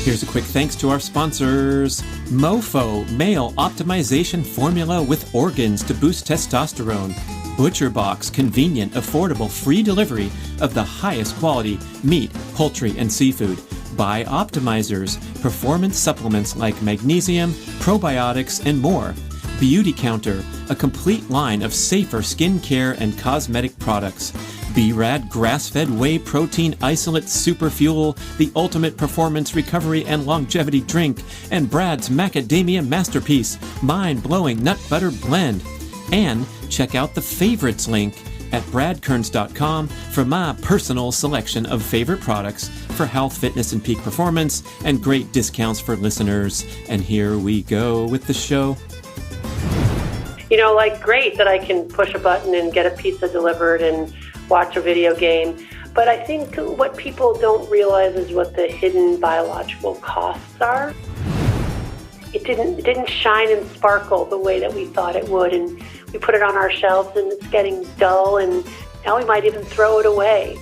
Here's a quick thanks to our sponsors. Mofo, male optimization formula with organs to boost testosterone. ButcherBox, convenient, affordable, free delivery of the highest quality meat, poultry, and seafood. Bioptimizers, performance supplements like magnesium, probiotics, and more. Beauty Counter, a complete line of safer skincare and cosmetic products. B.rad grass-fed whey protein isolate super fuel, the ultimate performance recovery and longevity drink, and Brad's macadamia masterpiece, mind-blowing nut butter blend. And check out the favorites link at bradkearns.com for my personal selection of favorite products for health, fitness, and peak performance, and great discounts for listeners. And here we go with the show. Great that I can push a button and get a pizza delivered and watch a video game. But I think what people don't realize is what the hidden biological costs are. It didn't shine and sparkle the way that we thought it would, and we put it on our shelves and it's getting dull, and now we might even throw it away.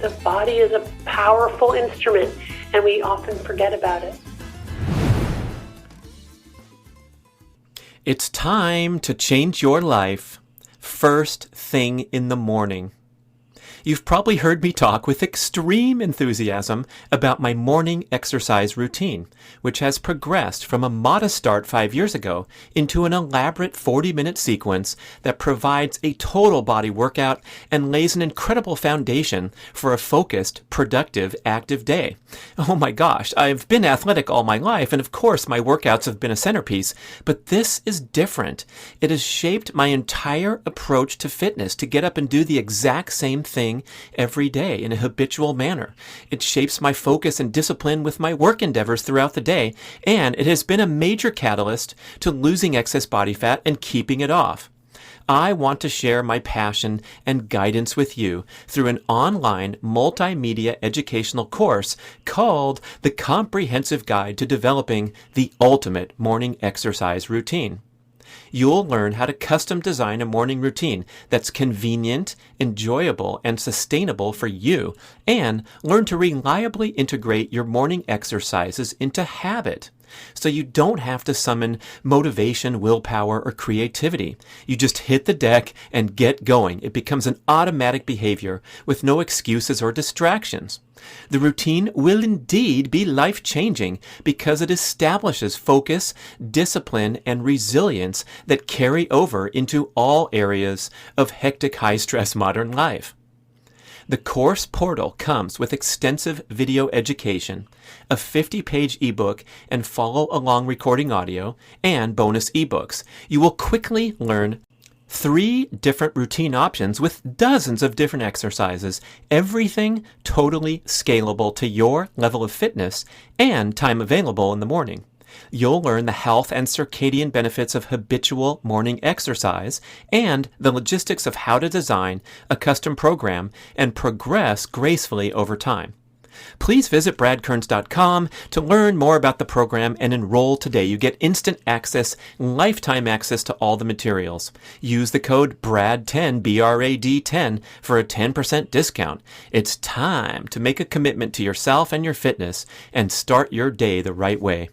The body is a powerful instrument, and we often forget about it. It's time to change your life first thing in the morning. You've probably heard me talk with extreme enthusiasm about my morning exercise routine, which has progressed from a modest start 5 years ago into an elaborate 40-minute sequence that provides a total body workout and lays an incredible foundation for a focused, productive, active day. Oh my gosh, I've been athletic all my life, and of course my workouts have been a centerpiece, but this is different. It has shaped my entire approach to fitness to get up and do the exact same thing every day in a habitual manner. It shapes my focus and discipline with my work endeavors throughout the day, and it has been a major catalyst to losing excess body fat and keeping it off. I want to share my passion and guidance with you through an online multimedia educational course called The Comprehensive Guide to Developing the Ultimate Morning Exercise Routine. You'll learn how to custom design a morning routine that's convenient, enjoyable, and sustainable for you, and learn to reliably integrate your morning exercises into habit. So you don't have to summon motivation, willpower, or creativity. You just hit the deck and get going. It becomes an automatic behavior with no excuses or distractions. The routine will indeed be life-changing because it establishes focus, discipline, and resilience that carry over into all areas of hectic, high-stress modern life. The course portal comes with extensive video education, a 50-page ebook and follow-along recording audio, and bonus ebooks. You will quickly learn 3 different routine options with dozens of different exercises, everything totally scalable to your level of fitness and time available in the morning. You'll learn the health and circadian benefits of habitual morning exercise and the logistics of how to design a custom program and progress gracefully over time. Please visit bradkearns.com to learn more about the program and enroll today. You get instant access, lifetime access to all the materials. Use the code BRAD10, B-R-A-D 10, for a 10% discount. It's time to make a commitment to yourself and your fitness and start your day the right way.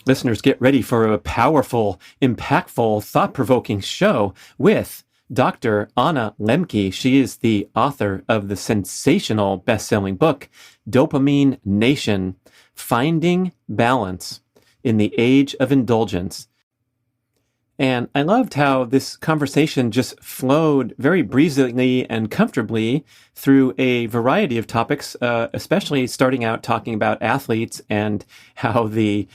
Listeners, get ready for a powerful, impactful, thought-provoking show with Dr. Anna Lembke. She is the author of the sensational best-selling book, Dopamine Nation, Finding Balance in the Age of Indulgence. And I loved how this conversation just flowed very breezily and comfortably through a variety of topics, especially starting out talking about athletes and how the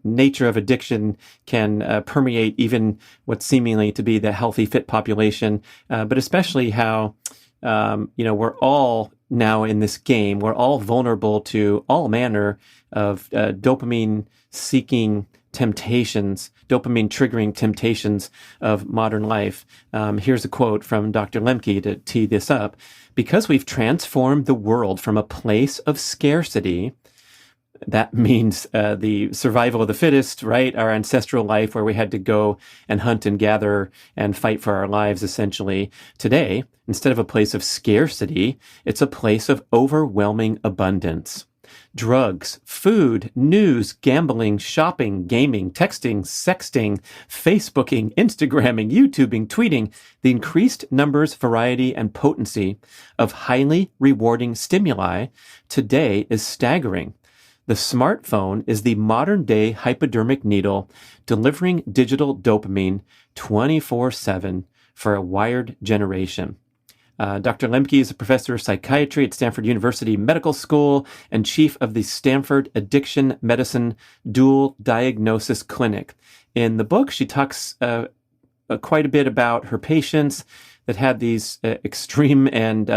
nature of addiction can permeate even what's seemingly to be the healthy, fit population, but especially how we're all now in this game. We're all vulnerable to all manner of dopamine-seeking temptations, dopamine triggering temptations of modern life. Here's a quote from Dr. Lembke to tee this up. Because we've transformed the world from a place of scarcity, that means the survival of the fittest, right? Our ancestral life where we had to go and hunt and gather and fight for our lives, essentially. Today, instead of a place of scarcity, it's a place of overwhelming abundance. drugs, food, news, gambling, shopping, gaming, texting, sexting, Facebooking, Instagramming, YouTubing, tweeting, the increased numbers, variety, and potency of highly rewarding stimuli today is staggering. The smartphone is the modern-day hypodermic needle delivering digital dopamine 24/7 for a wired generation. Dr. Lembke is a professor of psychiatry at Stanford University Medical School and chief of the Stanford Addiction Medicine Dual Diagnosis Clinic. In the book, she talks quite a bit about her patients that had these extreme and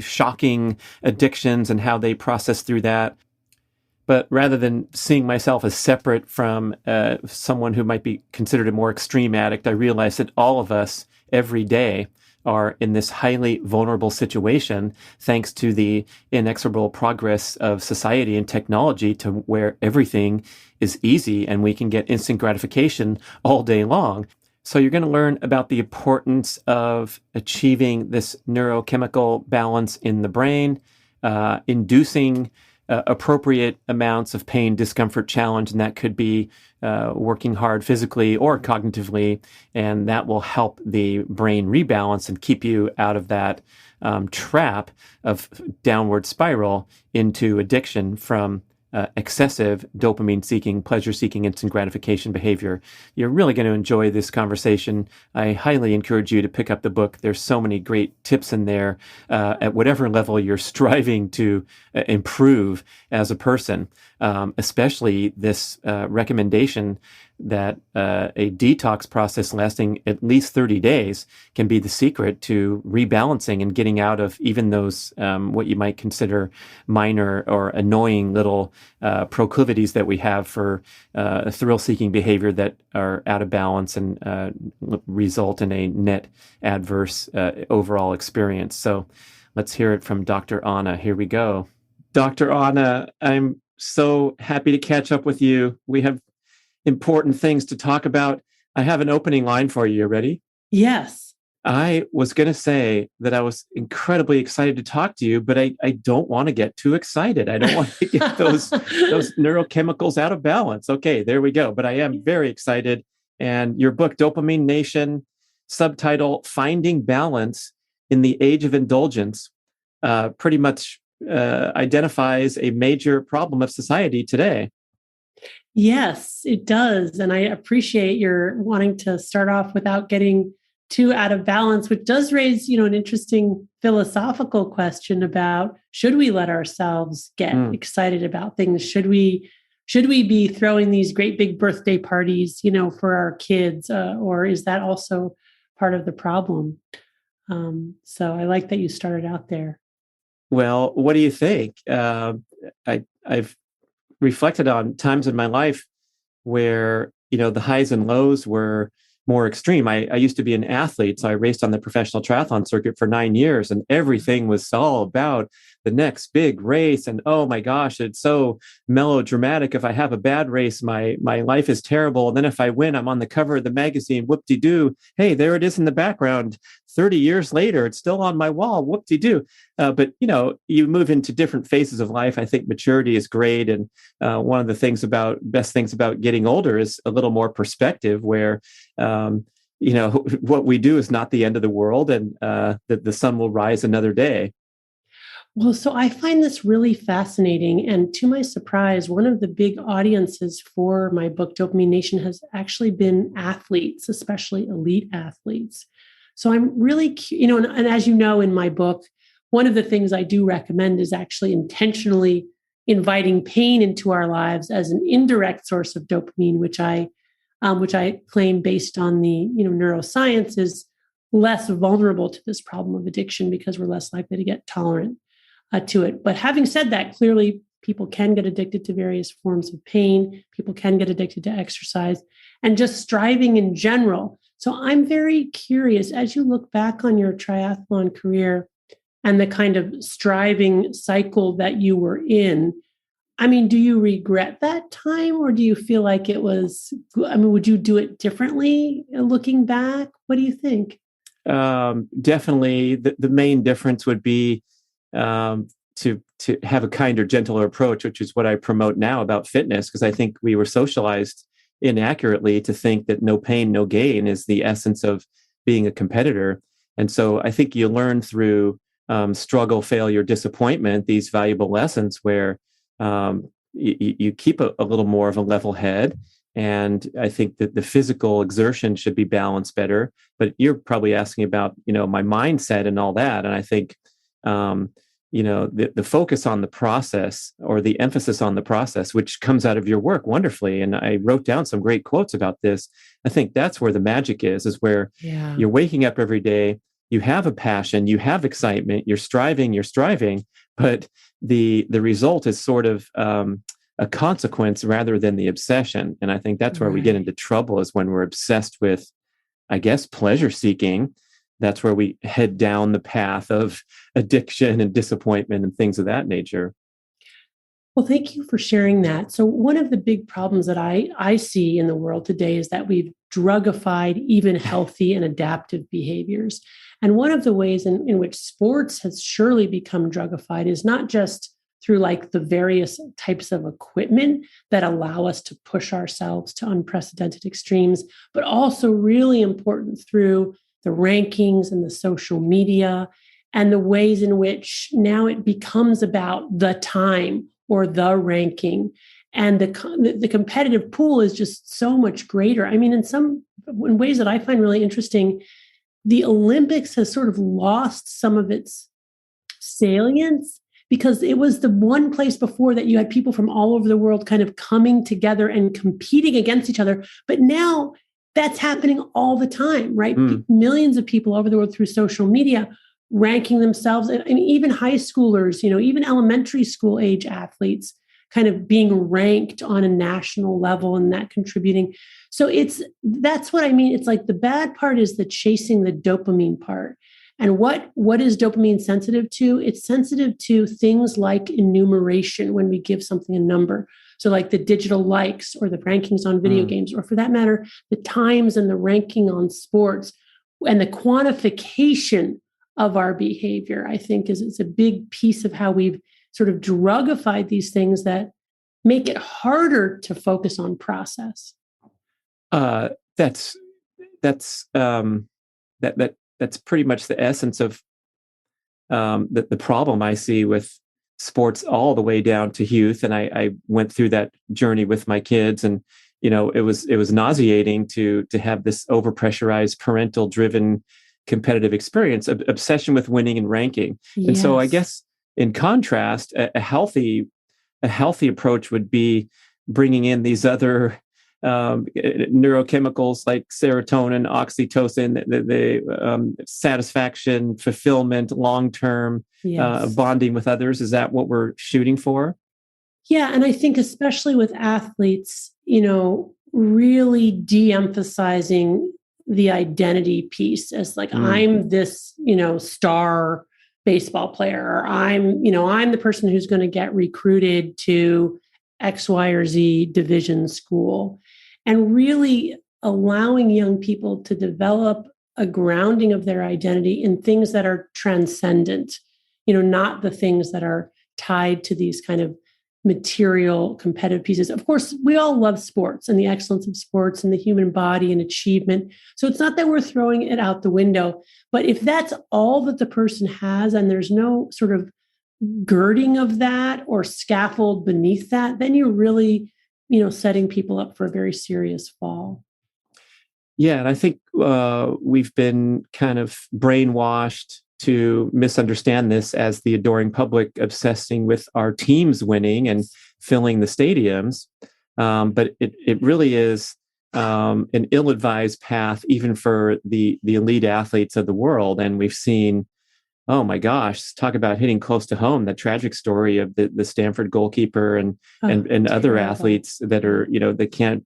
shocking addictions and how they process through that. But rather than seeing myself as separate from someone who might be considered a more extreme addict, I realized that all of us every day are in this highly vulnerable situation thanks to the inexorable progress of society and technology to where everything is easy and we can get instant gratification all day long. So you're going to learn about the importance of achieving this neurochemical balance in the brain, inducing appropriate amounts of pain, discomfort, challenge, and that could be working hard physically or cognitively, and that will help the brain rebalance and keep you out of that trap of downward spiral into addiction from excessive dopamine-seeking, pleasure-seeking, instant gratification behavior. You're really going to enjoy this conversation. I highly encourage you to pick up the book. There's so many great tips in there at whatever level you're striving to improve as a person, especially this recommendation that a detox process lasting at least 30 days can be the secret to rebalancing and getting out of even those what you might consider minor or annoying little proclivities that we have for thrill-seeking behavior that are out of balance and result in a net adverse overall experience. So let's hear it from Dr. Anna. Here we go. Dr. Anna, I'm so happy to catch up with you. We have important things to talk about. I have an opening line for you. You ready? Yes. I was going to say that I was incredibly excited to talk to you, but I don't want to get too excited. I don't want to get those neurochemicals out of balance. Okay, there we go. But I am very excited. And your book, Dopamine Nation, subtitle, Finding Balance in the Age of Indulgence, pretty much identifies a major problem of society today. Yes, it does. And I appreciate your wanting to start off without getting too out of balance, which does raise, an interesting philosophical question about, should we let ourselves get excited about things? Should we be throwing these great big birthday parties, for our kids? Or is that also part of the problem? So I like that you started out there. Well, what do you think? I've reflected on times in my life where, the highs and lows were more extreme. I used to be an athlete, so I raced on the professional triathlon circuit for 9 years, and everything was all about the next big race. And oh my gosh, it's so melodramatic. If I have a bad race, my life is terrible. And then if I win, I'm on the cover of the magazine. Whoop-de-doo. Hey, there it is in the background. 30 years later, it's still on my wall. Whoop-de-doo. But you move into different phases of life. I think maturity is great. And one of the best things about getting older is a little more perspective where, what we do is not the end of the world, and that the sun will rise another day. Well, so I find this really fascinating. And to my surprise, one of the big audiences for my book, Dopamine Nation, has actually been athletes, especially elite athletes. So I'm really, and as you know, in my book, one of the things I do recommend is actually intentionally inviting pain into our lives as an indirect source of dopamine, which I claim, based on the neuroscience, is less vulnerable to this problem of addiction because we're less likely to get tolerant to it. But having said that, clearly people can get addicted to various forms of pain. People can get addicted to exercise and just striving in general. So I'm very curious, as you look back on your triathlon career and the kind of striving cycle that you were in, do you regret that time, or do you feel like it was, would you do it differently looking back? What do you think? Definitely the main difference would be to have a kinder, gentler approach, which is what I promote now about fitness, because I think we were socialized inaccurately to think that no pain, no gain is the essence of being a competitor. And so I think you learn through struggle, failure, disappointment, these valuable lessons where you keep a little more of a level head. And I think that the physical exertion should be balanced better. But you're probably asking about, my mindset and all that. And I think, the focus on the process, or the emphasis on the process, which comes out of your work wonderfully. And I wrote down some great quotes about this. I think that's where the magic is where you're waking up every day, you have a passion, you have excitement, you're striving, but the result is sort of a consequence rather than the obsession. And I think that's where we get into trouble, is when we're obsessed with, I guess, pleasure seeking. That's where we head down the path of addiction and disappointment and things of that nature. Well, thank you for sharing that. So one of the big problems that I see in the world today is that we've drugified even healthy and adaptive behaviors. And one of the ways in which sports has surely become drugified is not just through like the various types of equipment that allow us to push ourselves to unprecedented extremes, but also really important through the rankings and the social media and the ways in which now it becomes about the time or the ranking. And the competitive pool is just so much greater. I mean, in ways that I find really interesting, the Olympics has sort of lost some of its salience, because it was the one place before that you had people from all over the world kind of coming together and competing against each other. But now that's happening all the time, right? Millions of people over the world through social media ranking themselves, and even high schoolers, even elementary school age athletes kind of being ranked on a national level and that contributing. So that's what I mean. It's like the bad part is the chasing the dopamine part. And what is dopamine sensitive to? It's sensitive to things like enumeration when we give something a number. So like the digital likes or the rankings on video games, or for that matter, the times and the ranking on sports, and the quantification of our behavior, I think is a big piece of how we've sort of drugified these things that make it harder to focus on process. That's pretty much the essence of the problem I see with sports all the way down to youth. And I went through that journey with my kids, and it was nauseating to have this overpressurized, parental driven competitive experience, obsession with winning and ranking. Yes. And so I guess in contrast, a healthy approach would be bringing in these other neurochemicals like serotonin, oxytocin, the satisfaction, fulfillment, long-term bonding with others. Is that what we're shooting for? Yeah. And I think especially with athletes, really de-emphasizing the identity piece as like, I'm this, star baseball player, or I'm the person who's going to get recruited to X, Y, or Z division school, and really allowing young people to develop a grounding of their identity in things that are transcendent, not the things that are tied to these kind of material competitive pieces. Of course, we all love sports and the excellence of sports and the human body and achievement. So it's not that we're throwing it out the window, but if that's all that the person has and there's no sort of girding of that or scaffold beneath that, then you're really, setting people up for a very serious fall. Yeah. And I think we've been kind of brainwashed to misunderstand this as the adoring public obsessing with our teams winning and filling the stadiums. But it really is an ill-advised path, even for the elite athletes of the world. And we've seen, oh my gosh, talk about hitting close to home, the tragic story of the Stanford goalkeeper and other athletes that are, they can't,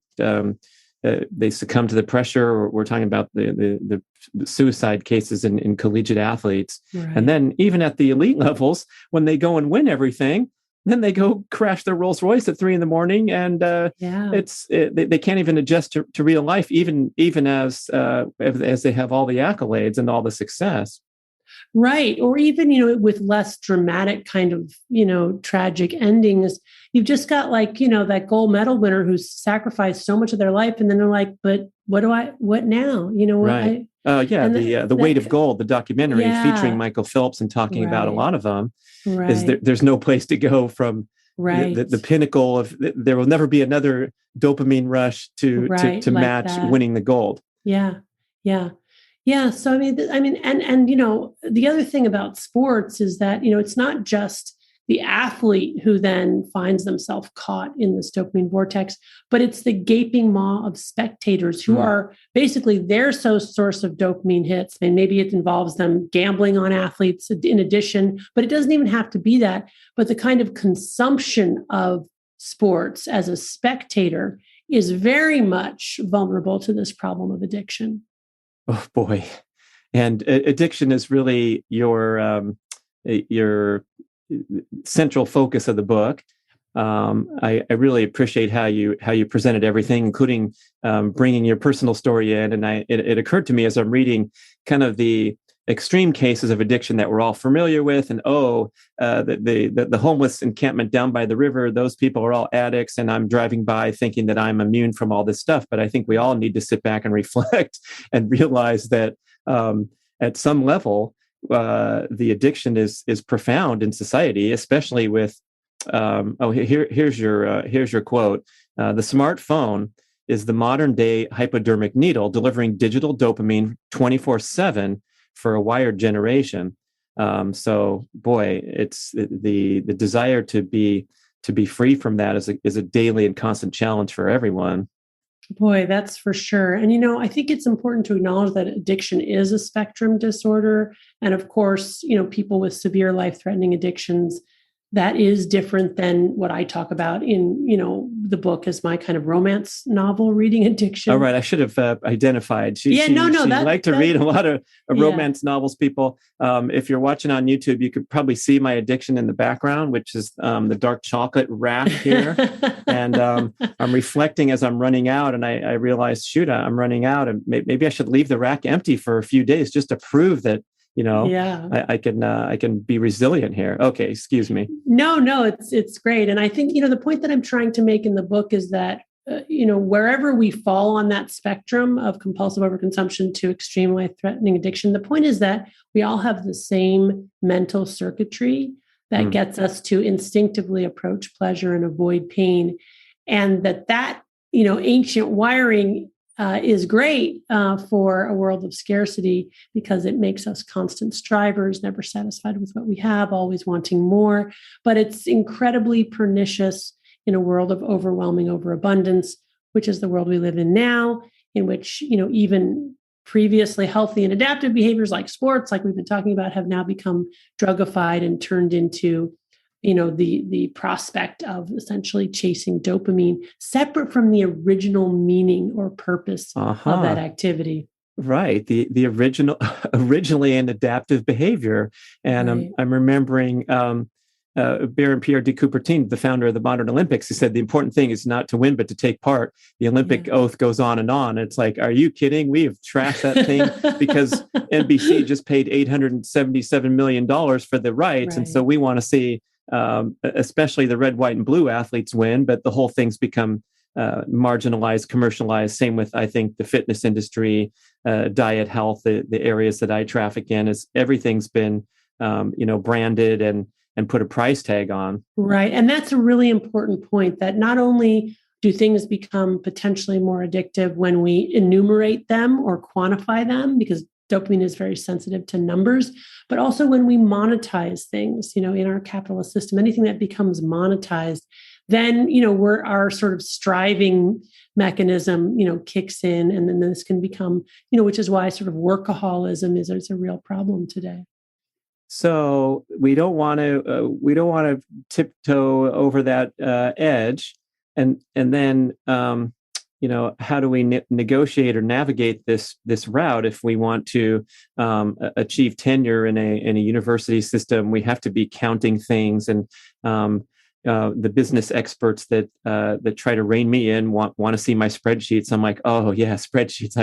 they succumb to the pressure. We're talking about the suicide cases in collegiate athletes. Right. And then even at the elite levels, when they go and win everything, then they go crash their Rolls Royce at 3 a.m. and they can't even adjust to real life, even as they have all the accolades and all the success. Right. Or even, with less dramatic kind of, tragic endings, you've just got like, that gold medal winner who's sacrificed so much of their life. And then they're like, but what now? Right. Yeah. And The Weight of Gold, the documentary featuring Michael Phelps and talking about a lot of them is there's no place to go from the pinnacle of, there will never be another dopamine rush to like match that. Winning the gold. Yeah. Yeah. Yeah. So, and the other thing about sports is that, it's not just the athlete who then finds themselves caught in this dopamine vortex, but it's the gaping maw of spectators who are basically their source of dopamine hits. And maybe it involves them gambling on athletes in addition, but it doesn't even have to be that. But the kind of consumption of sports as a spectator is very much vulnerable to this problem of addiction. Oh boy. And addiction is really your central focus of the book. I really appreciate how you presented everything, including bringing your personal story in. And it occurred to me as I'm reading kind of the extreme cases of addiction that we're all familiar with, and the homeless encampment down by the river, those people are all addicts, and I'm driving by thinking that I'm immune from all this stuff. But I think we all need to sit back and reflect and realize that at some level, the addiction is profound in society, especially with here's your quote. The smartphone is the modern day hypodermic needle delivering digital dopamine 24/7 for a wired generation. So boy, it's the desire to be free from that is a daily and constant challenge for everyone. Boy, that's for sure. And, I think it's important to acknowledge that addiction is a spectrum disorder. And of course, people with severe life-threatening addictions, that is different than what I talk about in, the book as my kind of romance novel reading addiction. All right. I should have identified. She liked to read a lot of romance novels, people. If you're watching on YouTube, you could probably see my addiction in the background, which is the dark chocolate rack here. And I'm reflecting as I'm running out, and I realized, shoot, I'm running out, and maybe I should leave the rack empty for a few days just to prove that, I can be resilient here. Okay, excuse me. No, it's great. And I think, the point that I'm trying to make in the book is that, wherever we fall on that spectrum of compulsive overconsumption to extreme life-threatening addiction, the point is that we all have the same mental circuitry that gets us to instinctively approach pleasure and avoid pain. And that ancient wiring is great for a world of scarcity, because it makes us constant strivers, never satisfied with what we have, always wanting more. But it's incredibly pernicious in a world of overwhelming overabundance, which is the world we live in now, in which, even previously healthy and adaptive behaviors like sports, like we've been talking about, have now become drugified and turned into the prospect of essentially chasing dopamine, separate from the original meaning or purpose of that activity. Right. The originally an adaptive behavior. And Right. I'm remembering Baron Pierre de Coubertin, the founder of the modern Olympics, who said the important thing is not to win, but to take part. The Olympic oath goes on and on. It's like, are you kidding? We have trashed that thing because NBC just paid $877 million for the rights. Right. And so we want to see especially the red, white, and blue athletes win, but the whole thing's become marginalized, commercialized. Same with, I think, the fitness industry, diet, health, the areas that I traffic in, is everything's been, branded and put a price tag on. Right. And that's a really important point, that not only do things become potentially more addictive when we enumerate them or quantify them, because dopamine is very sensitive to numbers, but also when we monetize things, in our capitalist system, anything that becomes monetized, then, our sort of striving mechanism, kicks in, and then this can become, which is why sort of workaholism is a real problem today. So we don't want to tiptoe over that edge, and then how do we negotiate or navigate this route? If we want to achieve tenure in a university system, we have to be counting things, and the business experts that try to rein me in want to see my spreadsheets. I'm like, oh yeah, spreadsheets.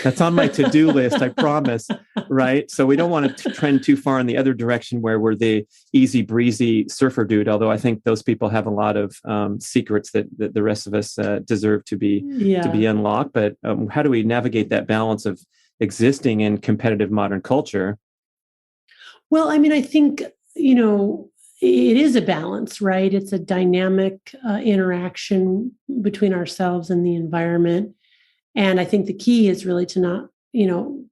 That's on my to-do list. I promise. Right. So we don't want to trend too far in the other direction where we're the easy breezy surfer dude. Although I think those people have a lot of secrets that the rest of us deserve to be unlocked. But how do we navigate that balance of existing in competitive modern culture? Well, I mean, I think, it is a balance, right? It's a dynamic interaction between ourselves and the environment. And I think the key is really to not,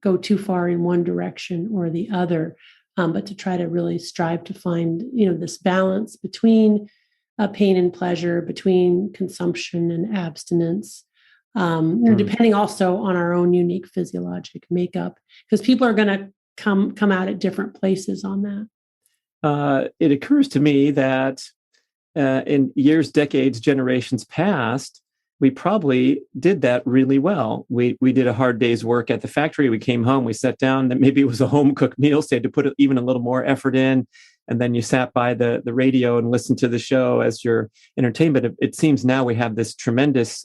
go too far in one direction or the other, but to try to really strive to find, this balance between pain and pleasure, between consumption and abstinence, depending also on our own unique physiologic makeup, because people are going to come out at different places on that. It occurs to me that in years, decades, generations past, we probably did that really well. We did a hard day's work at the factory. We came home, we sat down, that maybe it was a home cooked meal, so you had to put even a little more effort in. And then you sat by the radio and listened to the show as your entertainment. It seems now we have this tremendous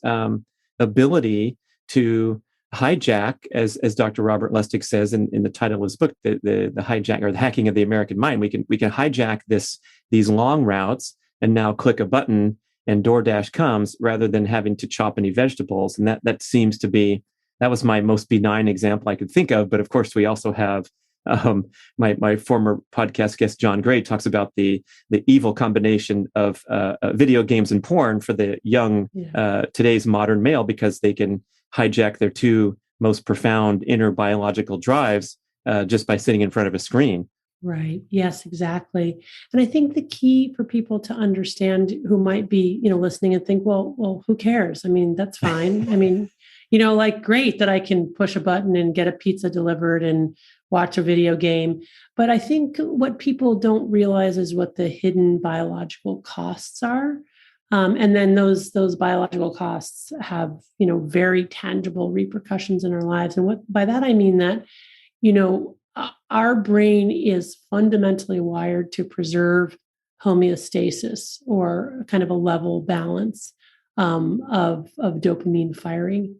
ability to hijack, as Dr. Robert Lustig says in the title of his book, the hijack or the hacking of the American mind. We can hijack these long routes and now click a button and DoorDash comes rather than having to chop any vegetables. And that seems to be, that was my most benign example I could think of. But of course, we also have my former podcast guest, John Gray, talks about the evil combination of video games and porn for the young, today's modern male, because they can hijack their two most profound inner biological drives just by sitting in front of a screen. Right. Yes, exactly. And I think the key for people to understand who might be, listening and think, well, who cares? I mean, that's fine. I mean, great that I can push a button and get a pizza delivered and watch a video game. But I think what people don't realize is what the hidden biological costs are. And then those biological costs have, very tangible repercussions in our lives. And by that, I mean that, our brain is fundamentally wired to preserve homeostasis, or kind of a level balance of dopamine firing.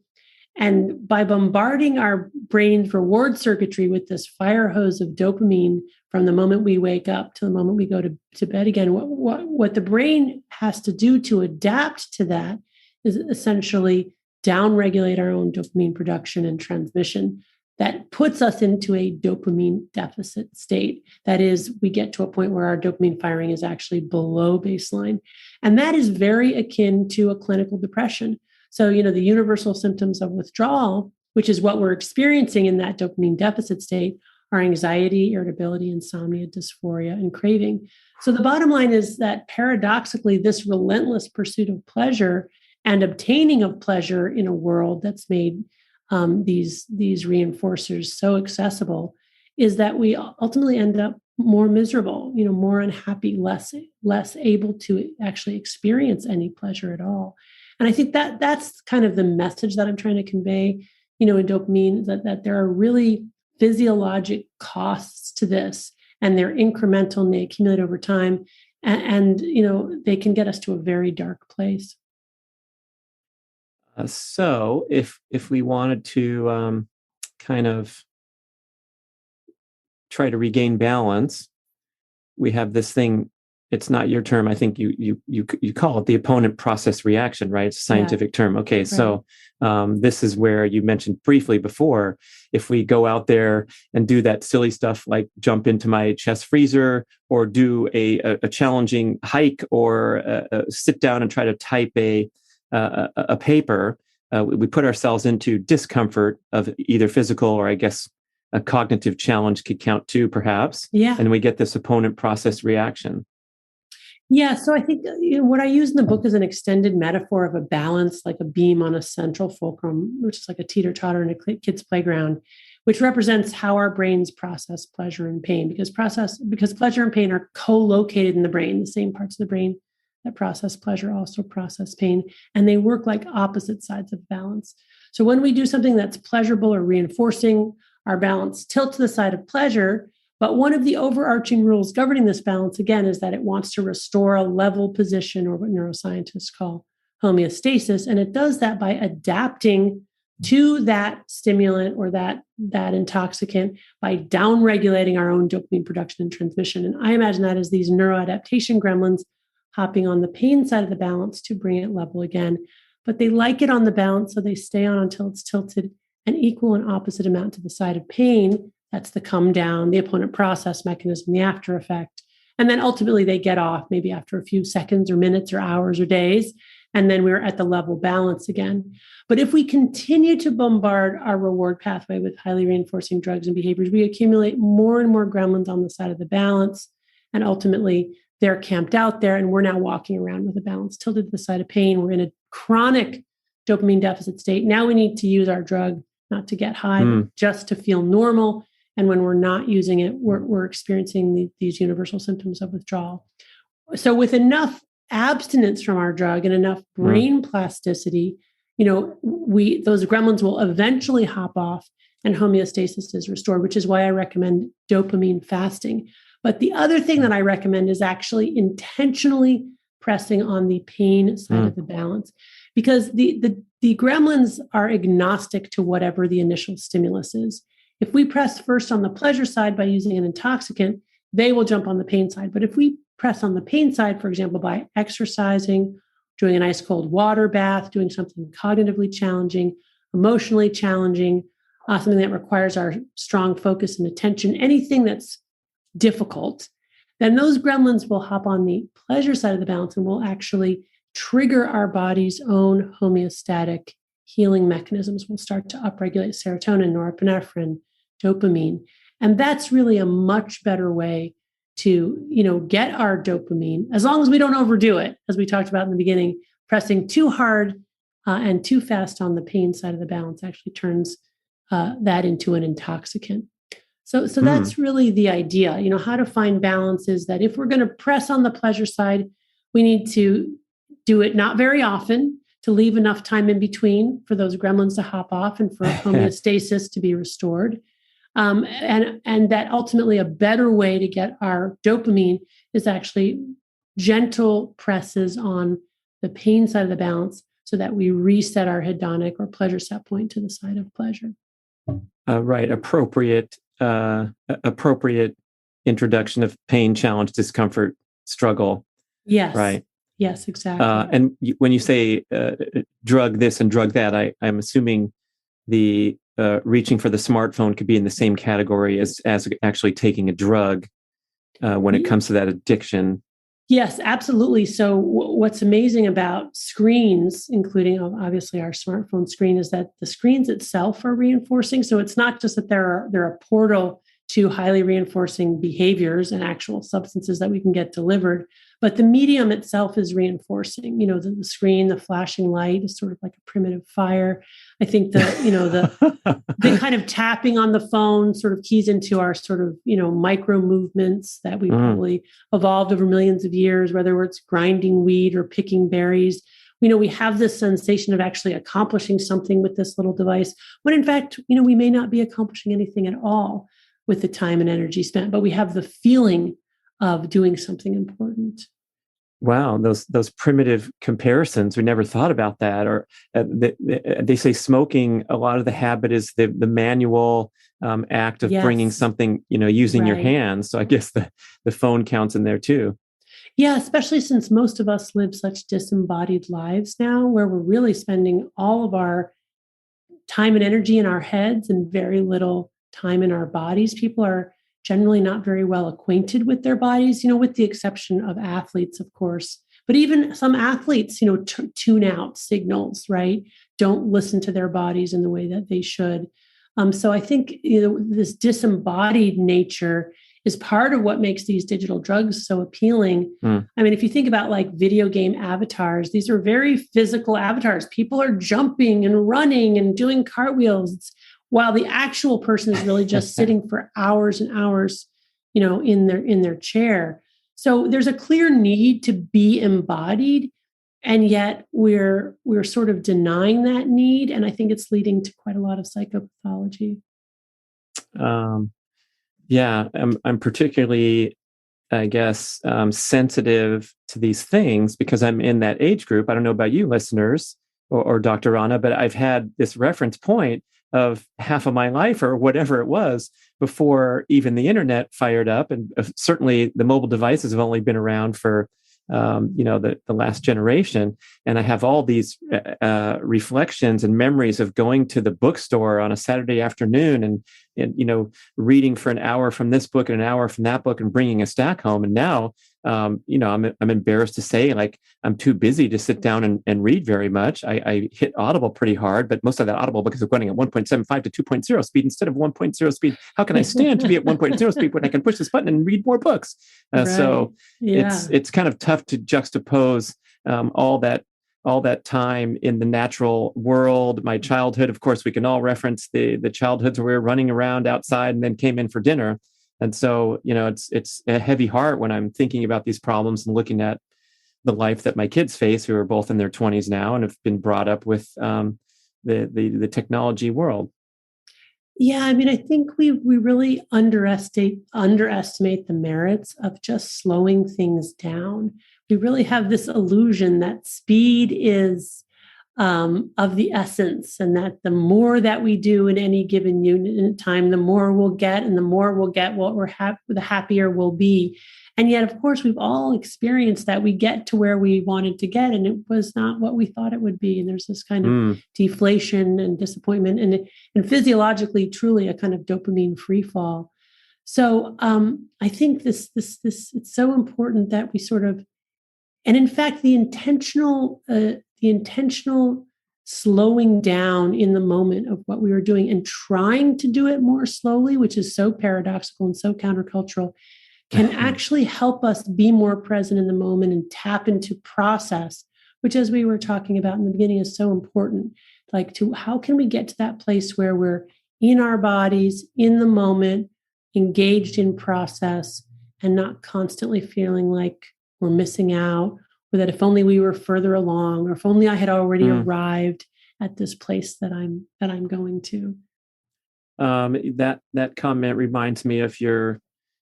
And by bombarding our brain's reward circuitry with this fire hose of dopamine from the moment we wake up to the moment we go to bed again, what the brain has to do to adapt to that is essentially downregulate our own dopamine production and transmission. That puts us into a dopamine deficit state. That is, we get to a point where our dopamine firing is actually below baseline. And that is very akin to a clinical depression. So, the universal symptoms of withdrawal, which is what we're experiencing in that dopamine deficit state, are anxiety, irritability, insomnia, dysphoria, and craving. So the bottom line is that paradoxically, this relentless pursuit of pleasure and obtaining of pleasure in a world that's made these reinforcers so accessible is that we ultimately end up more miserable, more unhappy, less able to actually experience any pleasure at all. And I think that that's kind of the message that I'm trying to convey, in dopamine, that there are really physiologic costs to this, and they're incremental and they accumulate over time, and they can get us to a very dark place. So if we wanted to kind of try to regain balance, we have this thing. It's not your term. I think you call it the opponent process reaction, right? It's a scientific term. Okay, right. So this is where you mentioned briefly before, if we go out there and do that silly stuff like jump into my chest freezer, or do a challenging hike, or sit down and try to type a paper, we put ourselves into discomfort of either physical, or I guess a cognitive challenge could count too, perhaps. Yeah. And we get this opponent process reaction. Yeah. So I think what I use in the book is an extended metaphor of a balance, like a beam on a central fulcrum, which is like a teeter-totter in a kid's playground, which represents how our brains process pleasure and pain, because pleasure and pain are co-located in the brain. The same parts of the brain that process pleasure also process pain, and they work like opposite sides of balance. So when we do something that's pleasurable or reinforcing, our balance tilts to the side of pleasure. But one of the overarching rules governing this balance, again, is that it wants to restore a level position, or what neuroscientists call homeostasis. And it does that by adapting to that stimulant or that intoxicant by downregulating our own dopamine production and transmission. And I imagine that as these neuroadaptation gremlins hopping on the pain side of the balance to bring it level again. But they like it on the balance, so they stay on until it's tilted an equal and opposite amount to the side of pain. That's the come down, the opponent process mechanism, the after effect. And then ultimately they get off maybe after a few seconds or minutes or hours or days. And then we're at the level balance again. But if we continue to bombard our reward pathway with highly reinforcing drugs and behaviors, we accumulate more and more gremlins on the side of the balance. And ultimately they're camped out there, and we're now walking around with a balance tilted to the side of pain. We're in a chronic dopamine deficit state. Now we need to use our drug not to get high, but just to feel normal. And when we're not using it, we're experiencing these universal symptoms of withdrawal. So with enough abstinence from our drug and enough brain plasticity, those gremlins will eventually hop off and homeostasis is restored, which is why I recommend dopamine fasting. But the other thing that I recommend is actually intentionally pressing on the pain side of the balance, because the gremlins are agnostic to whatever the initial stimulus is. If we press first on the pleasure side by using an intoxicant, they will jump on the pain side. But if we press on the pain side, for example, by exercising, doing an ice cold water bath, doing something cognitively challenging, emotionally challenging, something that requires our strong focus and attention, anything that's difficult, then those gremlins will hop on the pleasure side of the balance and will actually trigger our body's own homeostatic healing mechanisms. We'll start to upregulate serotonin, norepinephrine, dopamine. And that's really a much better way to, get our dopamine, as long as we don't overdo it, as we talked about in the beginning. Pressing too hard and too fast on the pain side of the balance actually turns that into an intoxicant. So that's really the idea. How to find balance is that if we're going to press on the pleasure side, we need to do it not very often, to leave enough time in between for those gremlins to hop off and for homeostasis to be restored. And that ultimately a better way to get our dopamine is actually gentle presses on the pain side of the balance so that we reset our hedonic or pleasure set point to the side of pleasure. Right. Appropriate introduction of pain, challenge, discomfort, struggle. Yes. Right. Yes, exactly. And when you say drug this and drug that, I'm assuming the reaching for the smartphone could be in the same category as actually taking a drug when it comes to that addiction. Yes, absolutely. So what's amazing about screens, including obviously our smartphone screen, is that the screens itself are reinforcing. So it's not just that they're a portal to highly reinforcing behaviors and actual substances that we can get delivered, but the medium itself is reinforcing. The screen, the flashing light is sort of like a primitive fire. I think the kind of tapping on the phone sort of keys into our sort of, micro movements that we probably evolved over millions of years, whether it's grinding wheat or picking berries. We have this sensation of actually accomplishing something with this little device, when in fact, we may not be accomplishing anything at all with the time and energy spent, but we have the feeling of doing something important. Wow, those primitive comparisons. We never thought about that. Or they say smoking. A lot of the habit is the manual act of bringing something, using your hands. So I guess the phone counts in there too. Yeah, especially since most of us live such disembodied lives now, where we're really spending all of our time and energy in our heads and very little time in our bodies. People are generally not very well acquainted with their bodies, with the exception of athletes, of course. But even some athletes, tune out signals, right? Don't listen to their bodies in the way that they should. So I think this disembodied nature is part of what makes these digital drugs so appealing. I mean, if you think about like video game avatars, these are very physical avatars. People are jumping and running and doing cartwheels, while the actual person is really just sitting for hours and hours, in their chair. So there's a clear need to be embodied, and yet we're sort of denying that need, and I think it's leading to quite a lot of psychopathology. Yeah, I'm particularly, I guess, sensitive to these things because I'm in that age group. I don't know about you listeners or Dr. Rana, but I've had this reference point of half of my life or whatever it was before even the internet fired up. And certainly the mobile devices have only been around for, the last generation. And I have all these reflections and memories of going to the bookstore on a Saturday afternoon and reading for an hour from this book and an hour from that book and bringing a stack home. And now, I'm embarrassed to say, like, I'm too busy to sit down and read very much. I hit Audible pretty hard, but most of that Audible because of running at 1.75 to 2.0 speed instead of 1.0 speed. How can I stand to be at 1.0 speed when I can push this button and read more books? Right. So Yeah. it's kind of tough to juxtapose all that time in the natural world. My childhood, of course, we can all reference the childhoods where we were running around outside and then came in for dinner. And so, it's a heavy heart when I'm thinking about these problems and looking at the life that my kids face, who are both in their 20s now and have been brought up with the technology world. Yeah, I mean, I think we really underestimate the merits of just slowing things down. We really have this illusion that speed is of the essence, and that the more that we do in any given unit in time, the more we'll get, and the more we'll get, what the happier we'll be. And yet, of course, we've all experienced that we get to where we wanted to get, and it was not what we thought it would be. And there's this kind of deflation and disappointment, and physiologically, truly a kind of dopamine free fall. So I think this it's so important that we sort of, and in fact, the intentional slowing down in the moment of what we were doing and trying to do it more slowly, which is so paradoxical and so countercultural, can actually help us be more present in the moment and tap into process, which, as we were talking about in the beginning, is so important. Like, to how can we get to that place where we're in our bodies, in the moment, engaged in process, and not constantly feeling like we're missing out, or that if only we were further along, or if only I had already arrived at this place that I'm going to. That comment reminds me of your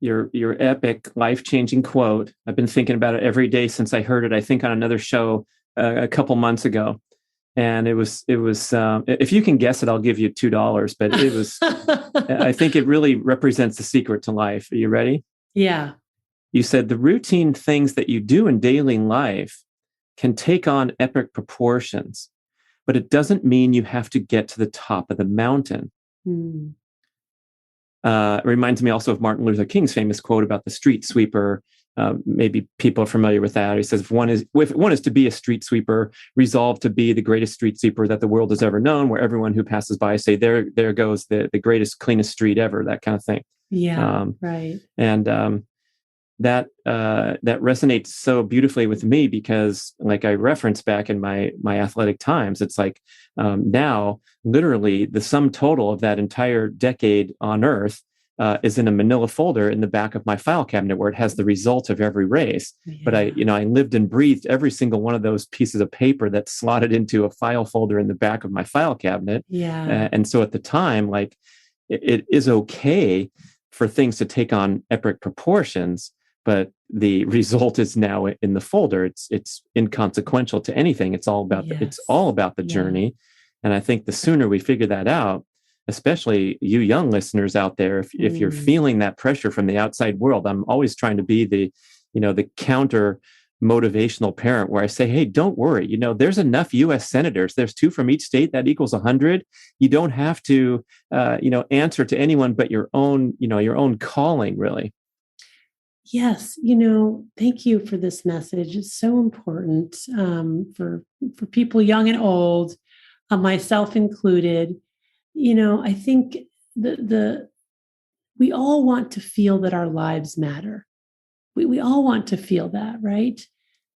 epic, life-changing quote. I've been thinking about it every day since I heard it, I think on another show a couple months ago. And it was if you can guess it, I'll give you $2, but it was, I think it really represents the secret to life. Are you ready? Yeah. You said the routine things that you do in daily life can take on epic proportions, but it doesn't mean you have to get to the top of the mountain. It reminds me also of Martin Luther King's famous quote about the street sweeper. Maybe people are familiar with that. He says, if one is to be a street sweeper, resolve to be the greatest street sweeper that the world has ever known, where everyone who passes by say, there goes the greatest, cleanest street ever, that kind of thing. Yeah, right. And that resonates so beautifully with me because, like I referenced back in my athletic times, it's like now literally the sum total of that entire decade on Earth is in a manila folder in the back of my file cabinet where it has the result of every race. Yeah. But I lived and breathed every single one of those pieces of paper that's slotted into a file folder in the back of my file cabinet. Yeah. And so at the time, like it is okay for things to take on epic proportions, but the result is now in the folder. It's inconsequential to anything. It's all about the journey. And I think the sooner we figure that out, especially you young listeners out there, if you're feeling that pressure from the outside world, I'm always trying to be the counter motivational parent where I say, hey, don't worry. There's enough U.S. senators. There's 2 from each state. That equals 100. You don't have to, answer to anyone but your own calling, really. Yes, thank you for this message. It's so important for people young and old, myself included. I think we all want to feel that our lives matter. We all want to feel that, right?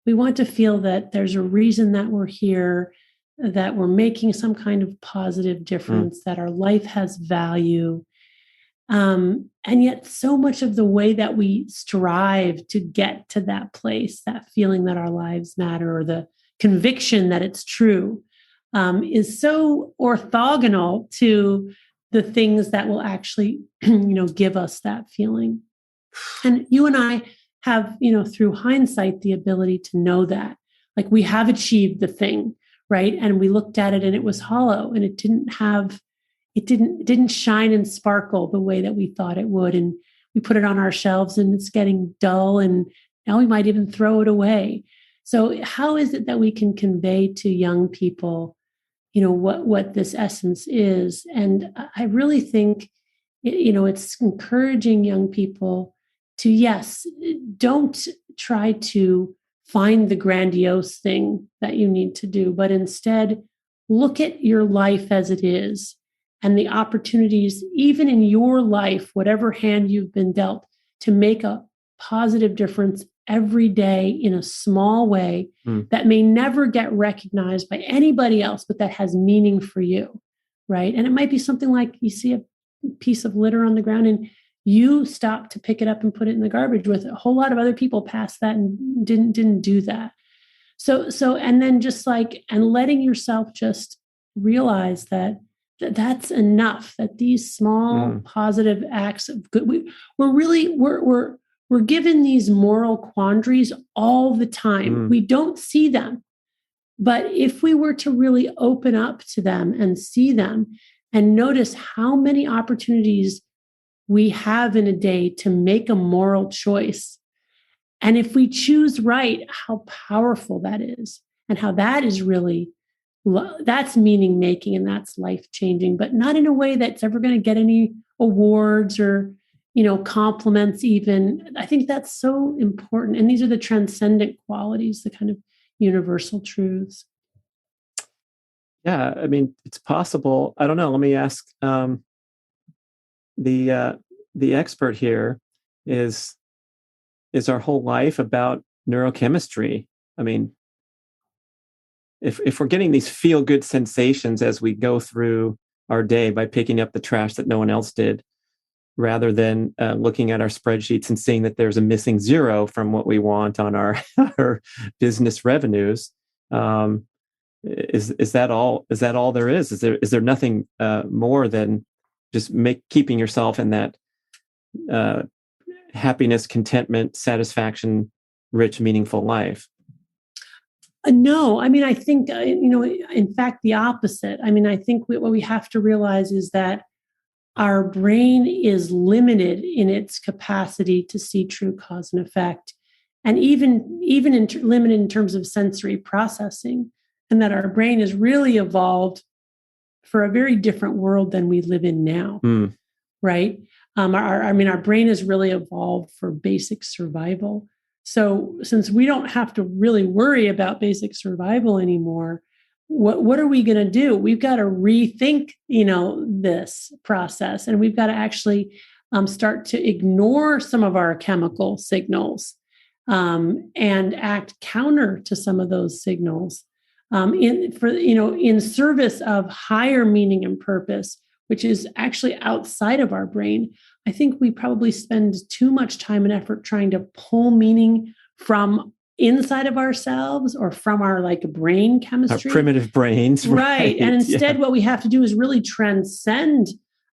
We want to feel that there's a reason that we're here, that we're making some kind of positive difference, that our life has value. And yet so much of the way that we strive to get to that place, that feeling that our lives matter, or the conviction that it's true, is so orthogonal to the things that will actually, give us that feeling. And you and I have, through hindsight, the ability to know that, like, we have achieved the thing, right? And we looked at it and it was hollow, and it didn't shine and sparkle the way that we thought it would. And we put it on our shelves and it's getting dull, and now we might even throw it away. So how is it that we can convey to young people, what this essence is? And I really think, it's encouraging young people to, yes, don't try to find the grandiose thing that you need to do, but instead look at your life as it is, and the opportunities, even in your life, whatever hand you've been dealt, to make a positive difference every day in a small way that may never get recognized by anybody else, but that has meaning for you, right? And it might be something like you see a piece of litter on the ground and you stop to pick it up and put it in the garbage, with a whole lot of other people passed that and didn't do that. So, and then just and letting yourself just realize that's enough, that these small positive acts of good, we're given these moral quandaries all the time. We don't see them. But if we were to really open up to them and see them and notice how many opportunities we have in a day to make a moral choice, and if we choose right, how powerful that is, and how that is really, that's meaning making and that's life changing, but not in a way that's ever going to get any awards or compliments even. I think that's so important. And these are the transcendent qualities, the kind of universal truths. Yeah, I mean, it's possible. I don't know. Let me ask the expert here. Is our whole life about neurochemistry? I mean, if we're getting these feel-good sensations as we go through our day by picking up the trash that no one else did, rather than looking at our spreadsheets and seeing that there's a missing zero from what we want on our business revenues, is that all? Is that all there is? Is there nothing more than just keeping yourself in that happiness, contentment, satisfaction, rich, meaningful life? No, I mean, I think in fact, the opposite. I mean, I think what we have to realize is that our brain is limited in its capacity to see true cause and effect, and even limited in terms of sensory processing, and that our brain is really evolved for a very different world than we live in now, right? Our brain is really evolved for basic survival. So since we don't have to really worry about basic survival anymore, what are we going to do? We've got to rethink, this process, and we've got to actually start to ignore some of our chemical signals and act counter to some of those signals in service of higher meaning and purpose, which is actually outside of our brain. I think we probably spend too much time and effort trying to pull meaning from inside of ourselves or from our brain chemistry, our primitive brains, right? And instead, what we have to do is really transcend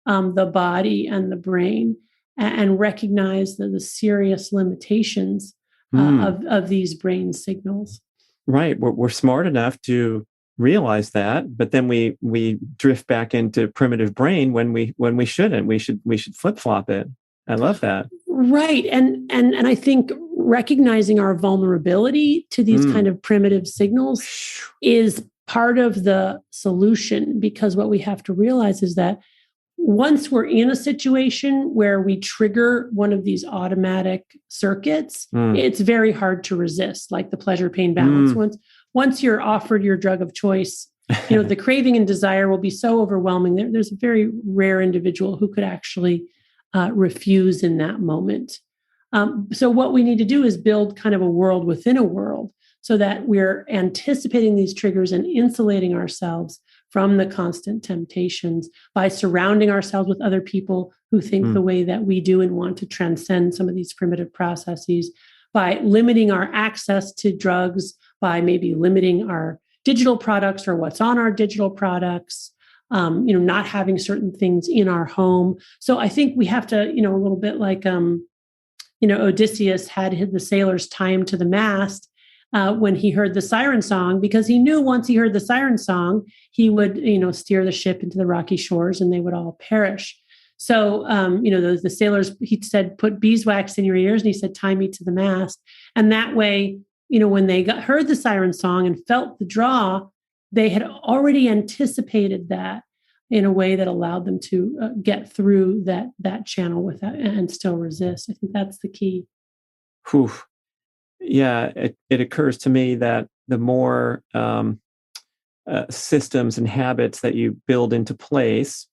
the body and the brain and recognize the serious limitations of these brain signals. Right, we're smart enough to realize that, but then we drift back into primitive brain when we shouldn't. We should flip flop it. I love that. Right, and I think recognizing our vulnerability to these kind of primitive signals is part of the solution, because what we have to realize is that once we're in a situation where we trigger one of these automatic circuits, it's very hard to resist, like the pleasure-pain balance. Once you're offered your drug of choice, the craving and desire will be so overwhelming. There's a very rare individual who could actually refuse in that moment. So what we need to do is build kind of a world within a world, so that we're anticipating these triggers and insulating ourselves from the constant temptations by surrounding ourselves with other people who think the way that we do and want to transcend some of these primitive processes, by limiting our access to drugs, by maybe limiting our digital products or what's on our digital products, not having certain things in our home. So I think we have to, a little bit like, Odysseus had the sailors tie him to the mast when he heard the siren song, because he knew once he heard the siren song, he would, steer the ship into the rocky shores and they would all perish. So, the sailors, he said, put beeswax in your ears, and he said, tie me to the mast. And that way, when they heard the siren song and felt the draw, they had already anticipated that in a way that allowed them to get through that channel with that and still resist. I think that's the key. Whew. Yeah, it occurs to me that the more systems and habits that you build into place,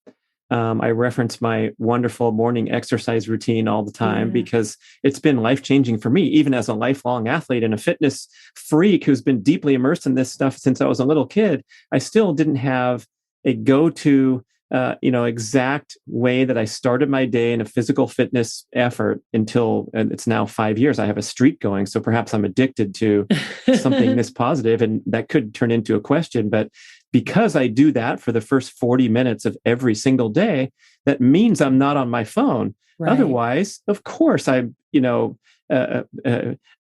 I reference my wonderful morning exercise routine all the time because it's been life-changing for me, even as a lifelong athlete and a fitness freak who's been deeply immersed in this stuff since I was a little kid. I still didn't have a go-to, exact way that I started my day in a physical fitness effort until it's now 5 years. I have a streak going, so perhaps I'm addicted to something this positive, and that could turn into a question. But because I do that for the first 40 minutes of every single day, that means I'm not on my phone. Right. Otherwise, of course, I'm,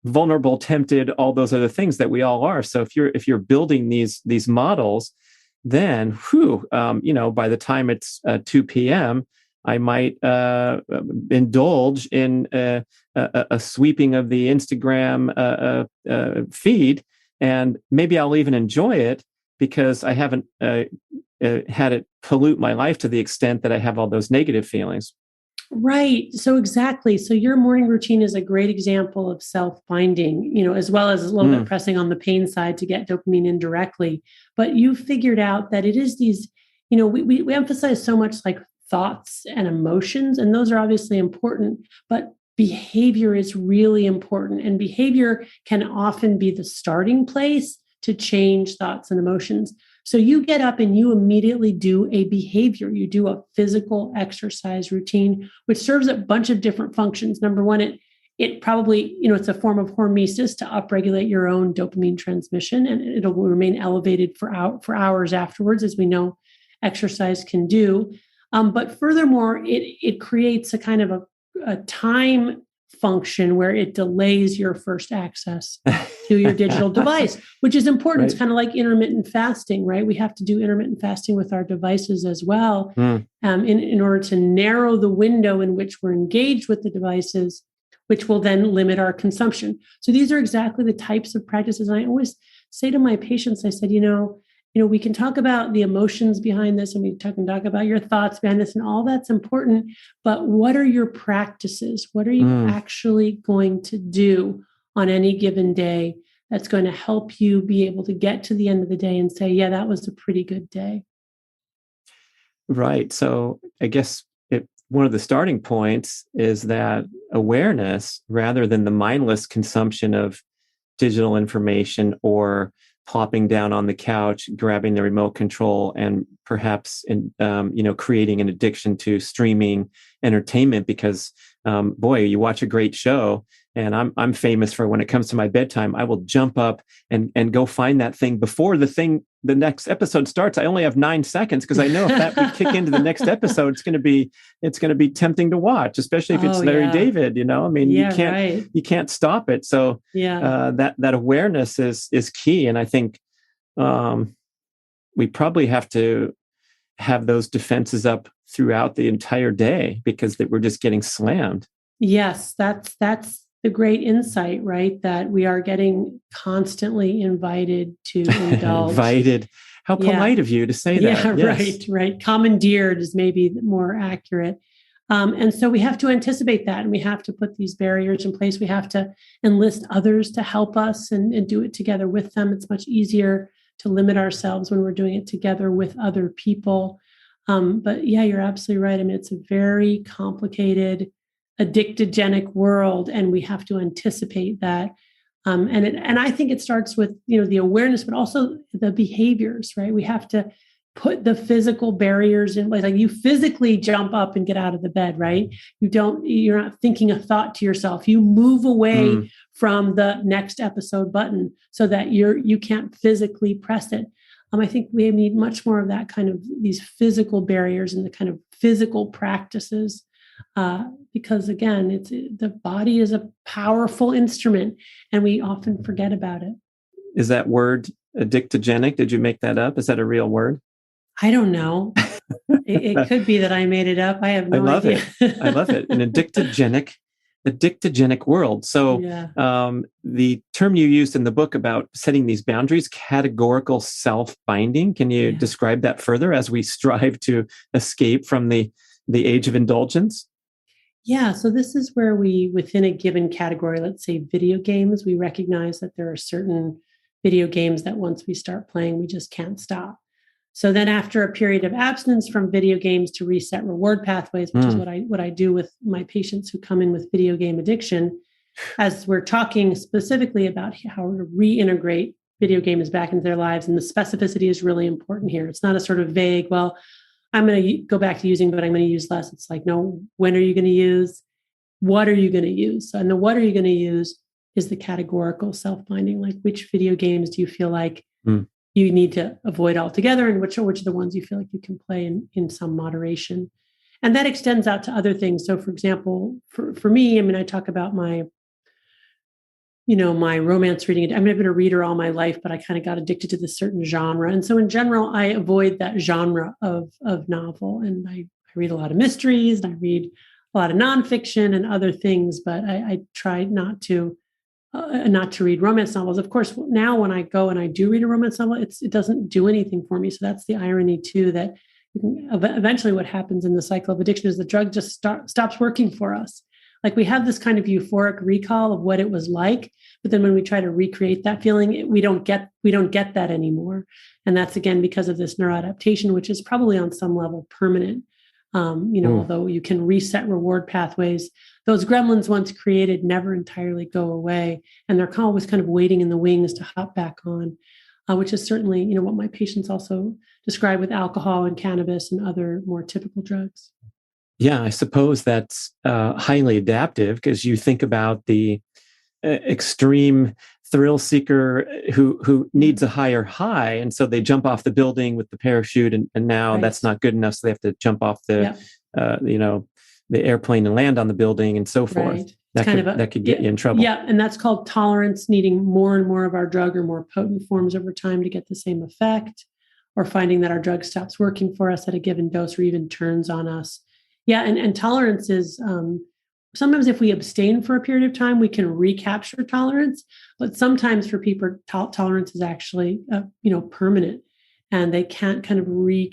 vulnerable, tempted, all those other things that we all are. So if you're building these models, then, by the time it's 2 p.m., I might indulge in a sweeping of the Instagram feed, and maybe I'll even enjoy it because I haven't had it pollute my life to the extent that I have all those negative feelings. Right. So exactly. So your morning routine is a great example of self-binding, as well as a little bit pressing on the pain side to get dopamine in directly. But you figured out that it is these, we emphasize so much like thoughts and emotions, and those are obviously important, but behavior is really important. And behavior can often be the starting place to change thoughts and emotions. So you get up and you immediately do a behavior. You do a physical exercise routine, which serves a bunch of different functions. Number one, it probably, it's a form of hormesis to upregulate your own dopamine transmission, and it will remain elevated for hours afterwards, as we know exercise can do. But furthermore, it creates a kind of a time function where it delays your first access to your digital device, which is important. Right. It's kind of like intermittent fasting, right? We have to do intermittent fasting with our devices as well, in order to narrow the window in which we're engaged with the devices, which will then limit our consumption. So these are exactly the types of practices. And I always say to my patients, I said, we can talk about the emotions behind this, and we can talk about your thoughts behind this, and all that's important. But what are your practices? What are you actually going to do on any given day that's going to help you be able to get to the end of the day and say, yeah, that was a pretty good day? Right. So I guess one of the starting points is that awareness, rather than the mindless consumption of digital information or plopping down on the couch, grabbing the remote control, and perhaps creating an addiction to streaming entertainment because, you watch a great show. And I'm famous for, when it comes to my bedtime, I will jump up and go find that thing before the next episode starts. I only have 9 seconds because I know if that would kick into the next episode, it's going to be tempting to watch, especially if it's Larry David. You can't stop it. So that awareness is key, and I think we probably have to have those defenses up throughout the entire day because we're just getting slammed. Yes, that's the great insight, right? That we are getting constantly invited to indulge. Invited. How polite of you to say that. Yeah, yes. Right. Commandeered is maybe more accurate. And so we have to anticipate that, and we have to put these barriers in place. We have to enlist others to help us and do it together with them. It's much easier to limit ourselves when we're doing it together with other people. But yeah, you're absolutely right. I mean, it's a very complicated, addictogenic world, and we have to anticipate that. And I think it starts with, the awareness, but also the behaviors, right? We have to put the physical barriers in place. Like you physically jump up and get out of the bed, right? You're not thinking a thought to yourself. You move away from the next episode button so that you can't physically press it. I think we need much more of that kind of these physical barriers and the kind of physical practices, because again, the body is a powerful instrument, and we often forget about it. Is that word addictogenic? Did you make that up? Is that a real word? I don't know. It could be that I made it up. I have no idea. I love it. An addictogenic world. So the term you used in the book about setting these boundaries, categorical self-binding, can you describe that further as we strive to escape from the age of indulgence? Yeah, so this is where we, within a given category, let's say video games, we recognize that there are certain video games that once we start playing, we just can't stop. So then after a period of abstinence from video games to reset reward pathways, which is what I do with my patients who come in with video game addiction, as we're talking specifically about how to reintegrate video games back into their lives. And the specificity is really important here. It's not a sort of vague, well, I'm going to go back to using, but I'm going to use less. It's like, no, when are you going to use? What are you going to use? And the what are you going to use is the categorical self-binding, like which video games do you feel like you need to avoid altogether, and which are the ones you feel like you can play in some moderation. And that extends out to other things. So for example, for me, I mean, I talk about my romance reading. I've been a reader all my life, but I kind of got addicted to this certain genre. And so in general, I avoid that genre of novel. And I read a lot of mysteries, and I read a lot of nonfiction and other things, but I try not to read romance novels. Of course, now when I go and I do read a romance novel, it doesn't do anything for me. So that's the irony too, that eventually what happens in the cycle of addiction is the drug just stops working for us. Like we have this kind of euphoric recall of what it was like, but then when we try to recreate that feeling, we don't get that anymore. And that's again because of this neuroadaptation, which is probably on some level permanent. Although you can reset reward pathways, those gremlins once created never entirely go away, and they're always kind of waiting in the wings to hop back on, which is certainly what my patients also describe with alcohol and cannabis and other more typical drugs. Yeah, I suppose that's highly adaptive, because you think about the extreme thrill seeker who needs a higher high, and so they jump off the building with the parachute, and now that's not good enough, so they have to jump off the the airplane and land on the building and so forth. That could get you in trouble. Yeah, and that's called tolerance, needing more and more of our drug or more potent forms over time to get the same effect, or finding that our drug stops working for us at a given dose or even turns on us. Yeah, and tolerance is sometimes if we abstain for a period of time, we can recapture tolerance. But sometimes for people, tolerance is actually permanent, and they can't kind of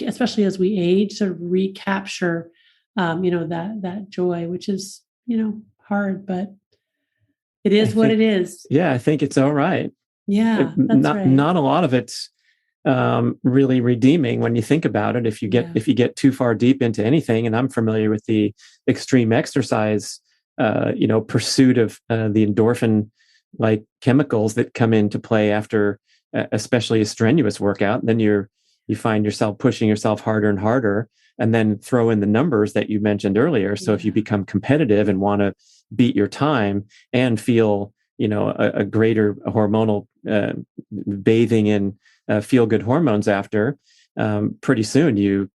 especially as we age, sort of recapture that joy, which is hard, but it is what it is. Yeah, I think it's all right. Yeah, that's right. Not a lot of it's really redeeming when you think about it. If you get too far deep into anything, and I'm familiar with the extreme exercise, pursuit of the endorphin like chemicals that come into play after, especially a strenuous workout, and then you find yourself pushing yourself harder and harder, and then throw in the numbers that you mentioned earlier. So if you become competitive and want to beat your time and feel, a greater hormonal bathing in feel good hormones after, pretty soon you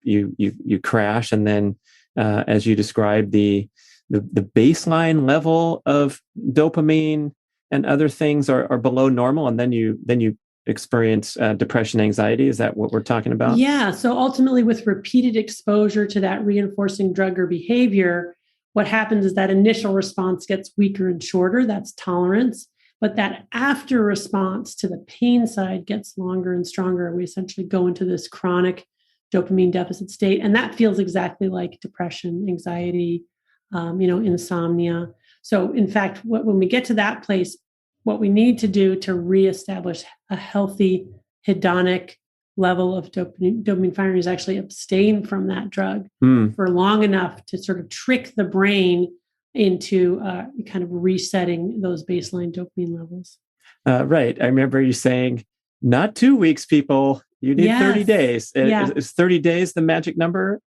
crash. And then, as you described, the baseline level of dopamine and other things are below normal, and then you experience depression, anxiety. Is that what we're talking about? Yeah. So ultimately, with repeated exposure to that reinforcing drug or behavior, what happens is that initial response gets weaker and shorter. That's tolerance. But that after response to the pain side gets longer and stronger. We essentially go into this chronic dopamine deficit state. And that feels exactly like depression, anxiety, insomnia. So in fact, when we get to that place, what we need to do to reestablish a healthy hedonic level of dopamine firing is actually abstain from that drug for long enough to sort of trick the brain into kind of resetting those baseline dopamine levels. Right. I remember you saying, not 2 weeks, people. You need 30 days. Is 30 days the magic number?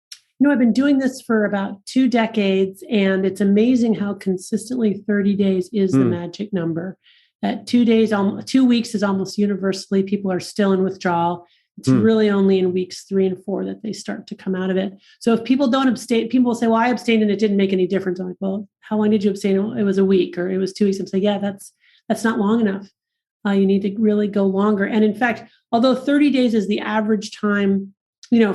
I've been doing this for about 2 decades, and it's amazing how consistently 30 days is the magic number. At 2 weeks is almost universally, people are still in withdrawal. It's really only in weeks 3 and 4 that they start to come out of it. So if people don't abstain, people will say, well, I abstained and it didn't make any difference. I'm like, well, how long did you abstain? Well, it was a week or it was 2 weeks. I'm saying, yeah, that's not long enough. You need to really go longer. And in fact, although 30 days is the average time,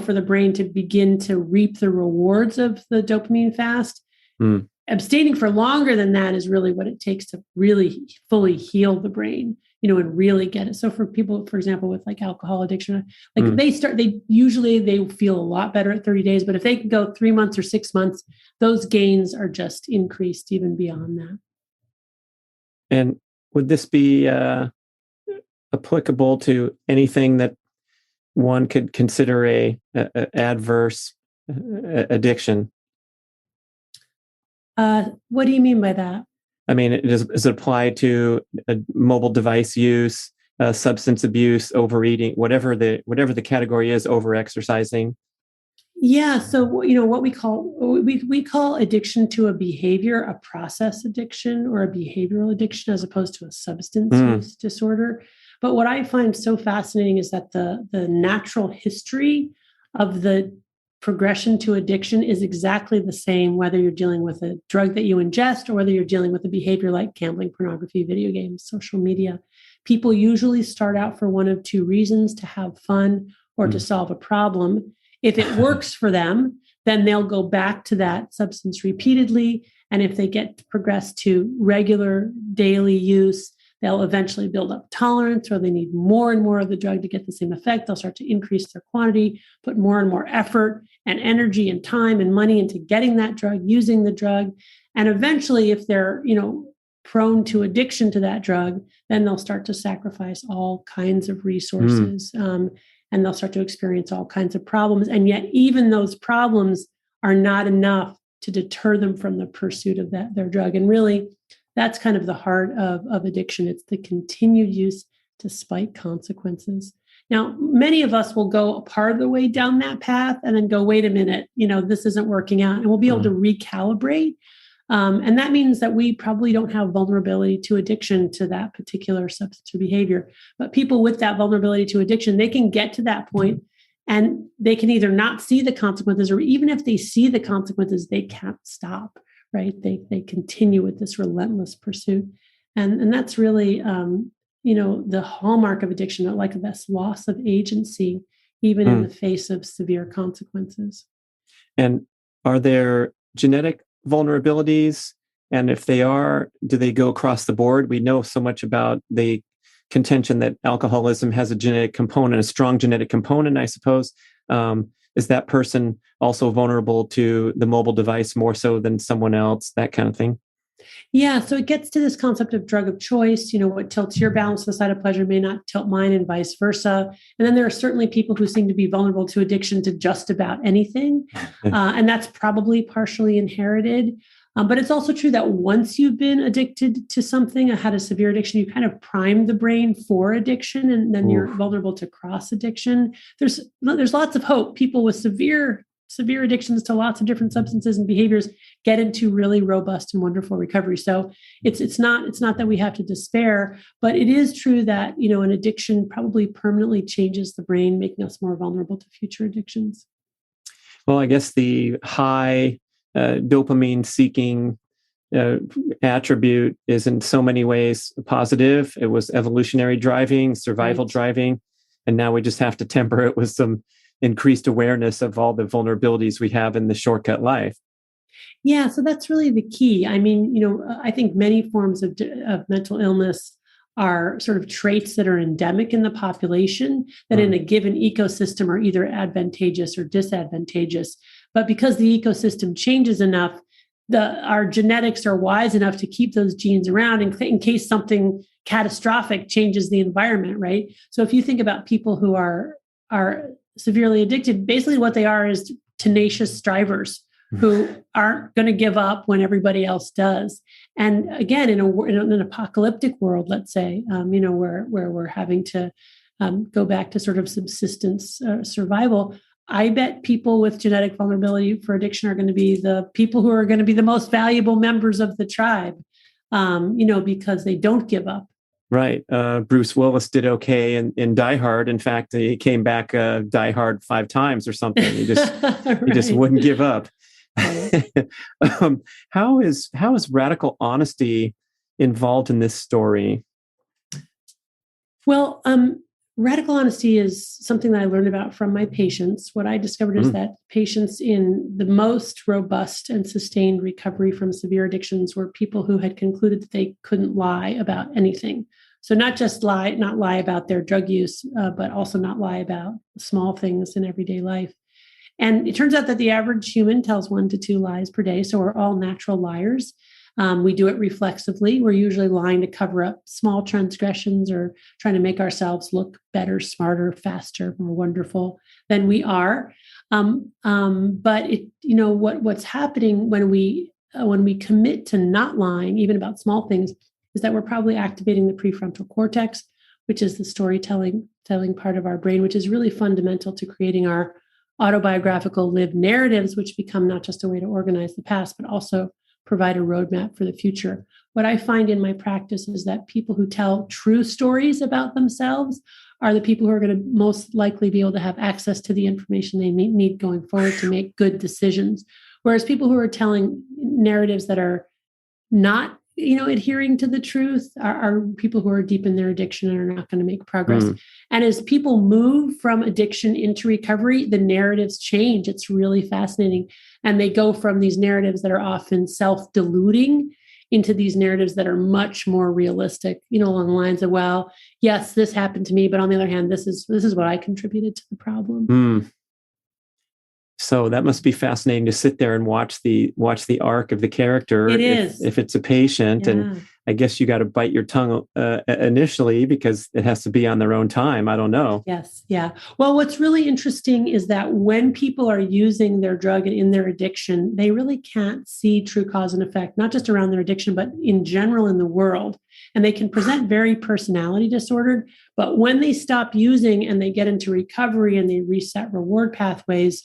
for the brain to begin to reap the rewards of the dopamine fast, abstaining for longer than that is really what it takes to really fully heal the brain, and really get it. So for people, for example, with like alcohol addiction, like they feel a lot better at 30 days, but if they can go 3 months or 6 months, those gains are just increased even beyond that. And would this be applicable to anything that one could consider a adverse addiction? What do you mean by that? I mean, is it applied to mobile device use, substance abuse, overeating, whatever the category is, over-exercising? Yeah. So, what we call addiction to a behavior, a process addiction or a behavioral addiction, as opposed to a substance use disorder. But what I find so fascinating is that the natural history of the progression to addiction is exactly the same, whether you're dealing with a drug that you ingest or whether you're dealing with a behavior like gambling, pornography, video games, social media. People usually start out for one of two reasons: to have fun or to solve a problem. If it works for them, then they'll go back to that substance repeatedly. And if they get progressed to regular daily use, they'll eventually build up tolerance, or they need more and more of the drug to get the same effect. They'll start to increase their quantity, put more and more effort and energy and time and money into getting that drug, using the drug. And eventually, if they're, prone to addiction to that drug, then they'll start to sacrifice all kinds of resources. And they'll start to experience all kinds of problems. And yet, even those problems are not enough to deter them from the pursuit of their drug. And really, that's kind of the heart of addiction. It's the continued use despite consequences. Now, many of us will go a part of the way down that path and then go, wait a minute, this isn't working out. And we'll be able to recalibrate. And that means that we probably don't have vulnerability to addiction to that particular substance or behavior. But people with that vulnerability to addiction, they can get to that point and they can either not see the consequences, or even if they see the consequences, they can't stop. Right? They continue with this relentless pursuit. And that's really, the hallmark of addiction, like this loss of agency, even in the face of severe consequences. And are there genetic vulnerabilities? And if they are, do they go across the board? We know so much about the contention that alcoholism has a genetic component, a strong genetic component, I suppose. Is that person also vulnerable to the mobile device more so than someone else, that kind of thing? Yeah, so it gets to this concept of drug of choice. What tilts your balance to the side of pleasure may not tilt mine, and vice versa. And then there are certainly people who seem to be vulnerable to addiction to just about anything. And that's probably partially inherited. But it's also true that once you've been addicted to something, had a severe addiction, you kind of prime the brain for addiction, and then you're vulnerable to cross addiction. There's lots of hope. People with severe addictions to lots of different substances and behaviors get into really robust and wonderful recovery. So it's not that we have to despair, but it is true that an addiction probably permanently changes the brain, making us more vulnerable to future addictions. Well, I guess the high dopamine seeking attribute is in so many ways positive. It was evolutionary driving, survival driving, and now we just have to temper it with some increased awareness of all the vulnerabilities we have in the shortcut life. Yeah, so that's really the key. I mean, I think many forms of mental illness are sort of traits that are endemic in the population that in a given ecosystem are either advantageous or disadvantageous. But because the ecosystem changes enough, our genetics are wise enough to keep those genes around in case something catastrophic changes the environment, right? So if you think about people who are severely addicted, basically what they are is tenacious strivers who aren't going to give up when everybody else does. And again, in an apocalyptic world, let's say, where we're having to go back to sort of subsistence survival, I bet people with genetic vulnerability for addiction are going to be the people who are going to be the most valuable members of the tribe, because they don't give up. Right. Bruce Willis did okay in Die Hard. In fact, he came back Die Hard 5 times or something. He just Right. wouldn't give up. Right. How is radical honesty involved in this story? Well, radical honesty is something that I learned about from my patients. What I discovered is that patients in the most robust and sustained recovery from severe addictions were people who had concluded that they couldn't lie about anything. So not lie about their drug use, but also not lie about small things in everyday life. And it turns out that the average human tells 1 to 2 lies per day. So we're all natural liars. We do it reflexively. We're usually lying to cover up small transgressions or trying to make ourselves look better, smarter, faster, more wonderful than we are. But what's happening when we commit to not lying, even about small things, is that we're probably activating the prefrontal cortex, which is the storytelling part of our brain, which is really fundamental to creating our autobiographical lived narratives, which become not just a way to organize the past, but also provide a roadmap for the future. What I find in my practice is that people who tell true stories about themselves are the people who are going to most likely be able to have access to the information they need going forward to make good decisions. Whereas people who are telling narratives that are not adhering to the truth are people who are deep in their addiction and are not going to make progress. And as people move from addiction into recovery, the narratives change. It's really fascinating. And they go from these narratives that are often self-deluding into these narratives that are much more realistic, along the lines of, well, yes, this happened to me, but on the other hand, this is what I contributed to the problem. So that must be fascinating to sit there and watch the arc of the character. It is. If it's a patient, and I guess you got to bite your tongue initially because it has to be on their own time. I don't know. Yes. Yeah. Well, what's really interesting is that when people are using their drug and in their addiction, they really can't see true cause and effect, not just around their addiction, but in general in the world. And they can present very personality disordered. But when they stop using and they get into recovery and they reset reward pathways,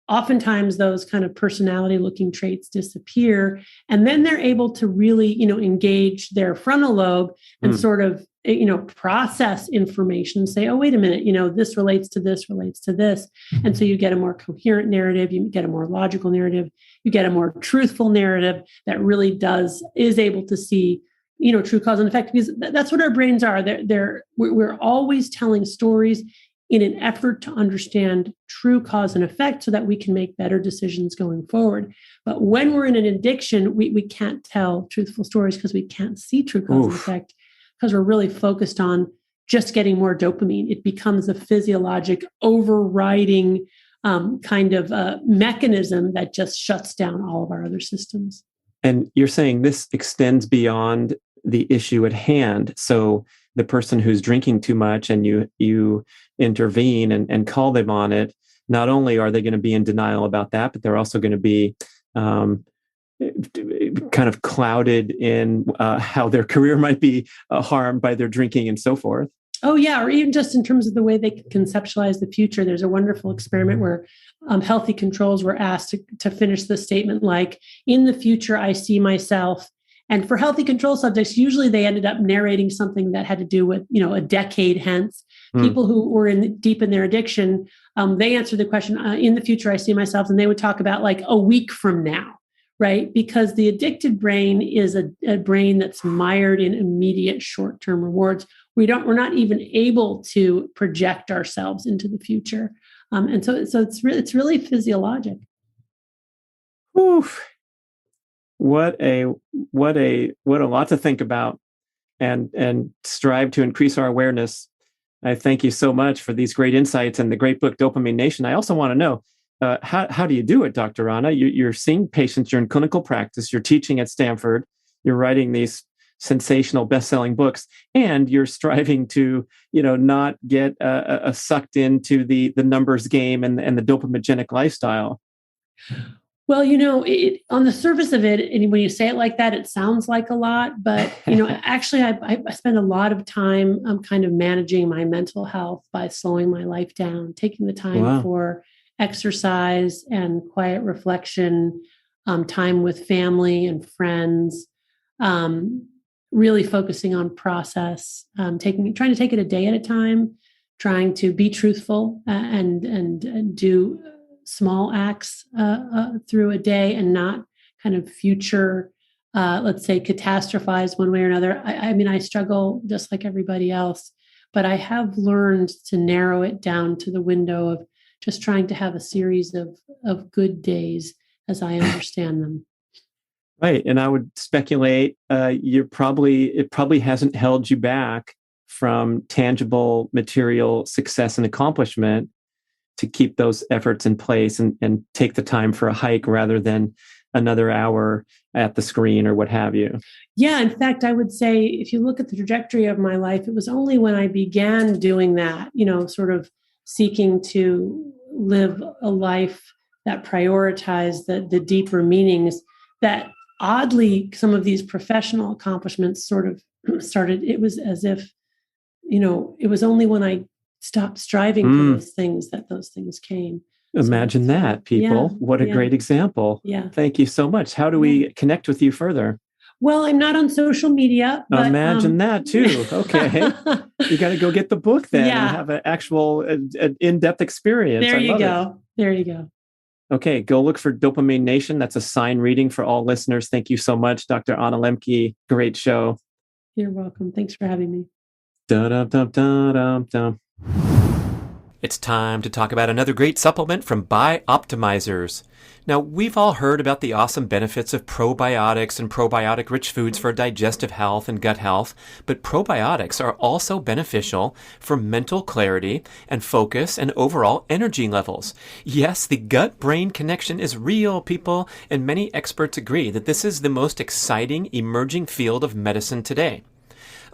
oftentimes those kind of personality looking traits disappear. And then they're able to really, engage their frontal lobe and sort of, process information, say, oh, wait a minute, this relates to this, relates to this. And so you get a more coherent narrative, you get a more logical narrative, you get a more truthful narrative that really is able to see, true cause and effect, because that's what our brains are. We're always telling stories in an effort to understand true cause and effect so that we can make better decisions going forward. But when we're in an addiction, we can't tell truthful stories because we can't see true cause and effect, because we're really focused on just getting more dopamine. It becomes a physiologic overriding kind of mechanism that just shuts down all of our other systems. And you're saying this extends beyond the issue at hand. So the person who's drinking too much and you intervene and call them on it, not only are they going to be in denial about that, but they're also going to be kind of clouded in how their career might be harmed by their drinking and so forth. Oh, yeah. Or even just in terms of the way they can conceptualize the future. There's a wonderful experiment where healthy controls were asked to finish the statement like, in the future, I see myself. And for healthy control subjects, usually they ended up narrating something that had to do with, a decade hence. People who were deep in their addiction, they answered the question, in the future, I see myself. And they would talk about like a week from now, right? Because the addicted brain is a brain that's mired in immediate short-term rewards. We're not even able to project ourselves into the future. And so it's really physiologic. Oof. What a lot to think about and strive to increase our awareness. I thank you so much for these great insights and the great book, Dopamine Nation. I also want to know, how do you do it, Dr. Rana? You're seeing patients, you're in clinical practice, you're teaching at Stanford, you're writing these sensational best-selling books, and you're striving to, not get sucked into the numbers game and the dopaminergic lifestyle. Well, on the surface of it, and when you say it like that, it sounds like a lot. But, actually, I spend a lot of time kind of managing my mental health by slowing my life down, taking the time for exercise and quiet reflection, time with family and friends, really focusing on process, trying to take it a day at a time, trying to be truthful and do small acts through a day and not kind of future, let's say, catastrophize one way or another. I mean, I struggle just like everybody else, but I have learned to narrow it down to the window of just trying to have a series of good days as I understand them. Right. And I would speculate it probably hasn't held you back from tangible material success and accomplishment to keep those efforts in place and take the time for a hike rather than another hour at the screen or what have you. Yeah. In fact, I would say if you look at the trajectory of my life, it was only when I began doing that, sort of seeking to live a life that prioritized the deeper meanings, that oddly some of these professional accomplishments sort of started. It was as if, it was only when I stopped striving for those things that those things came. Imagine that, people. Yeah, what a great example. Yeah. Thank you so much. How do we connect with you further? Well, I'm not on social media. But, imagine that too. Okay. You got to go get the book then and have an actual in-depth experience. There you go. There you go. Okay. Go look for Dopamine Nation. That's a sign reading for all listeners. Thank you so much, Dr. Anna Lembke. Great show. You're welcome. Thanks for having me. Da-dum-dum-dum-dum-dum. It's time to talk about another great supplement from Bioptimizers. Now, we've all heard about the awesome benefits of probiotics and probiotic-rich foods for digestive health and gut health, but probiotics are also beneficial for mental clarity and focus and overall energy levels. Yes, the gut-brain connection is real, people, and many experts agree that this is the most exciting emerging field of medicine today.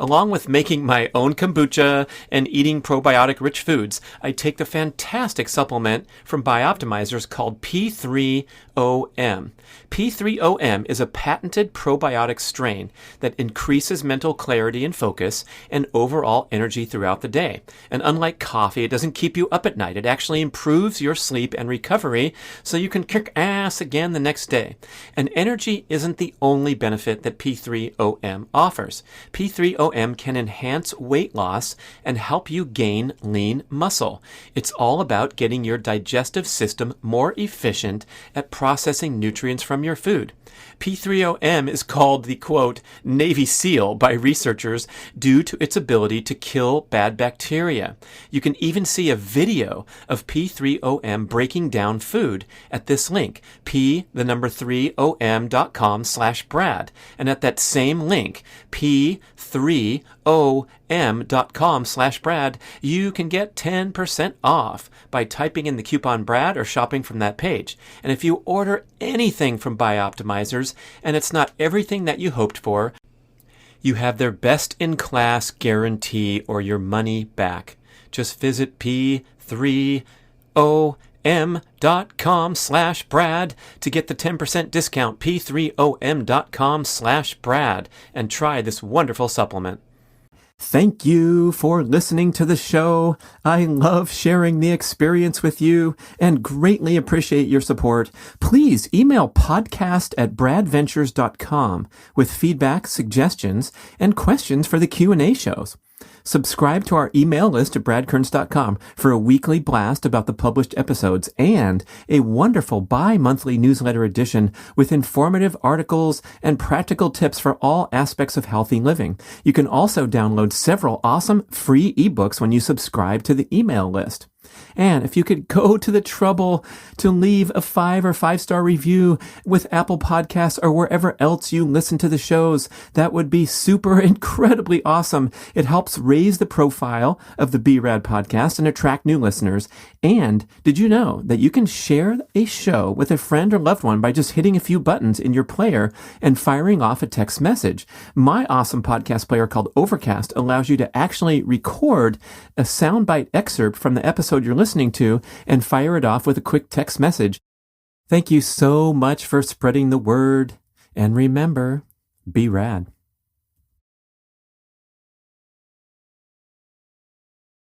Along with making my own kombucha and eating probiotic-rich foods, I take the fantastic supplement from Bioptimizers called P3OM. P3OM is a patented probiotic strain that increases mental clarity and focus and overall energy throughout the day. And unlike coffee, it doesn't keep you up at night. It actually improves your sleep and recovery so you can kick ass again the next day. And energy isn't the only benefit that P3OM offers. P3OM can enhance weight loss and help you gain lean muscle. It's all about getting your digestive system more efficient at processing nutrients from your food. P3OM is called the, quote, Navy SEAL by researchers due to its ability to kill bad bacteria. You can even see a video of P3OM breaking down food at this link, p3om.com/Brad. And at that same link, p3om.com/Brad, you can get 10% off by typing in the coupon Brad or shopping from that page. And if you order anything from Bioptimizers and it's not everything that you hoped for, you have their best-in-class guarantee or your money back. Just visit p3om.com/Brad to get the 10% discount, p3om.com/Brad, and try this wonderful supplement. Thank you for listening to the show. I love sharing the experience with you and greatly appreciate your support. Please email podcast@bradventures.com with feedback, suggestions, and questions for the Q&A shows. Subscribe to our email list at bradkearns.com for a weekly blast about the published episodes and a wonderful bi-monthly newsletter edition with informative articles and practical tips for all aspects of healthy living. You can also download several awesome free ebooks when you subscribe to the email list. And if you could go to the trouble to leave a 5 or 5-star review with Apple Podcasts or wherever else you listen to the shows, that would be super incredibly awesome. It helps raise the profile of the B.rad podcast and attract new listeners. And did you know that you can share a show with a friend or loved one by just hitting a few buttons in your player and firing off a text message? My awesome podcast player called Overcast allows you to actually record a soundbite excerpt from the episode you're listening to and fire it off with a quick text message. Thank you so much for spreading the word. And remember, be rad.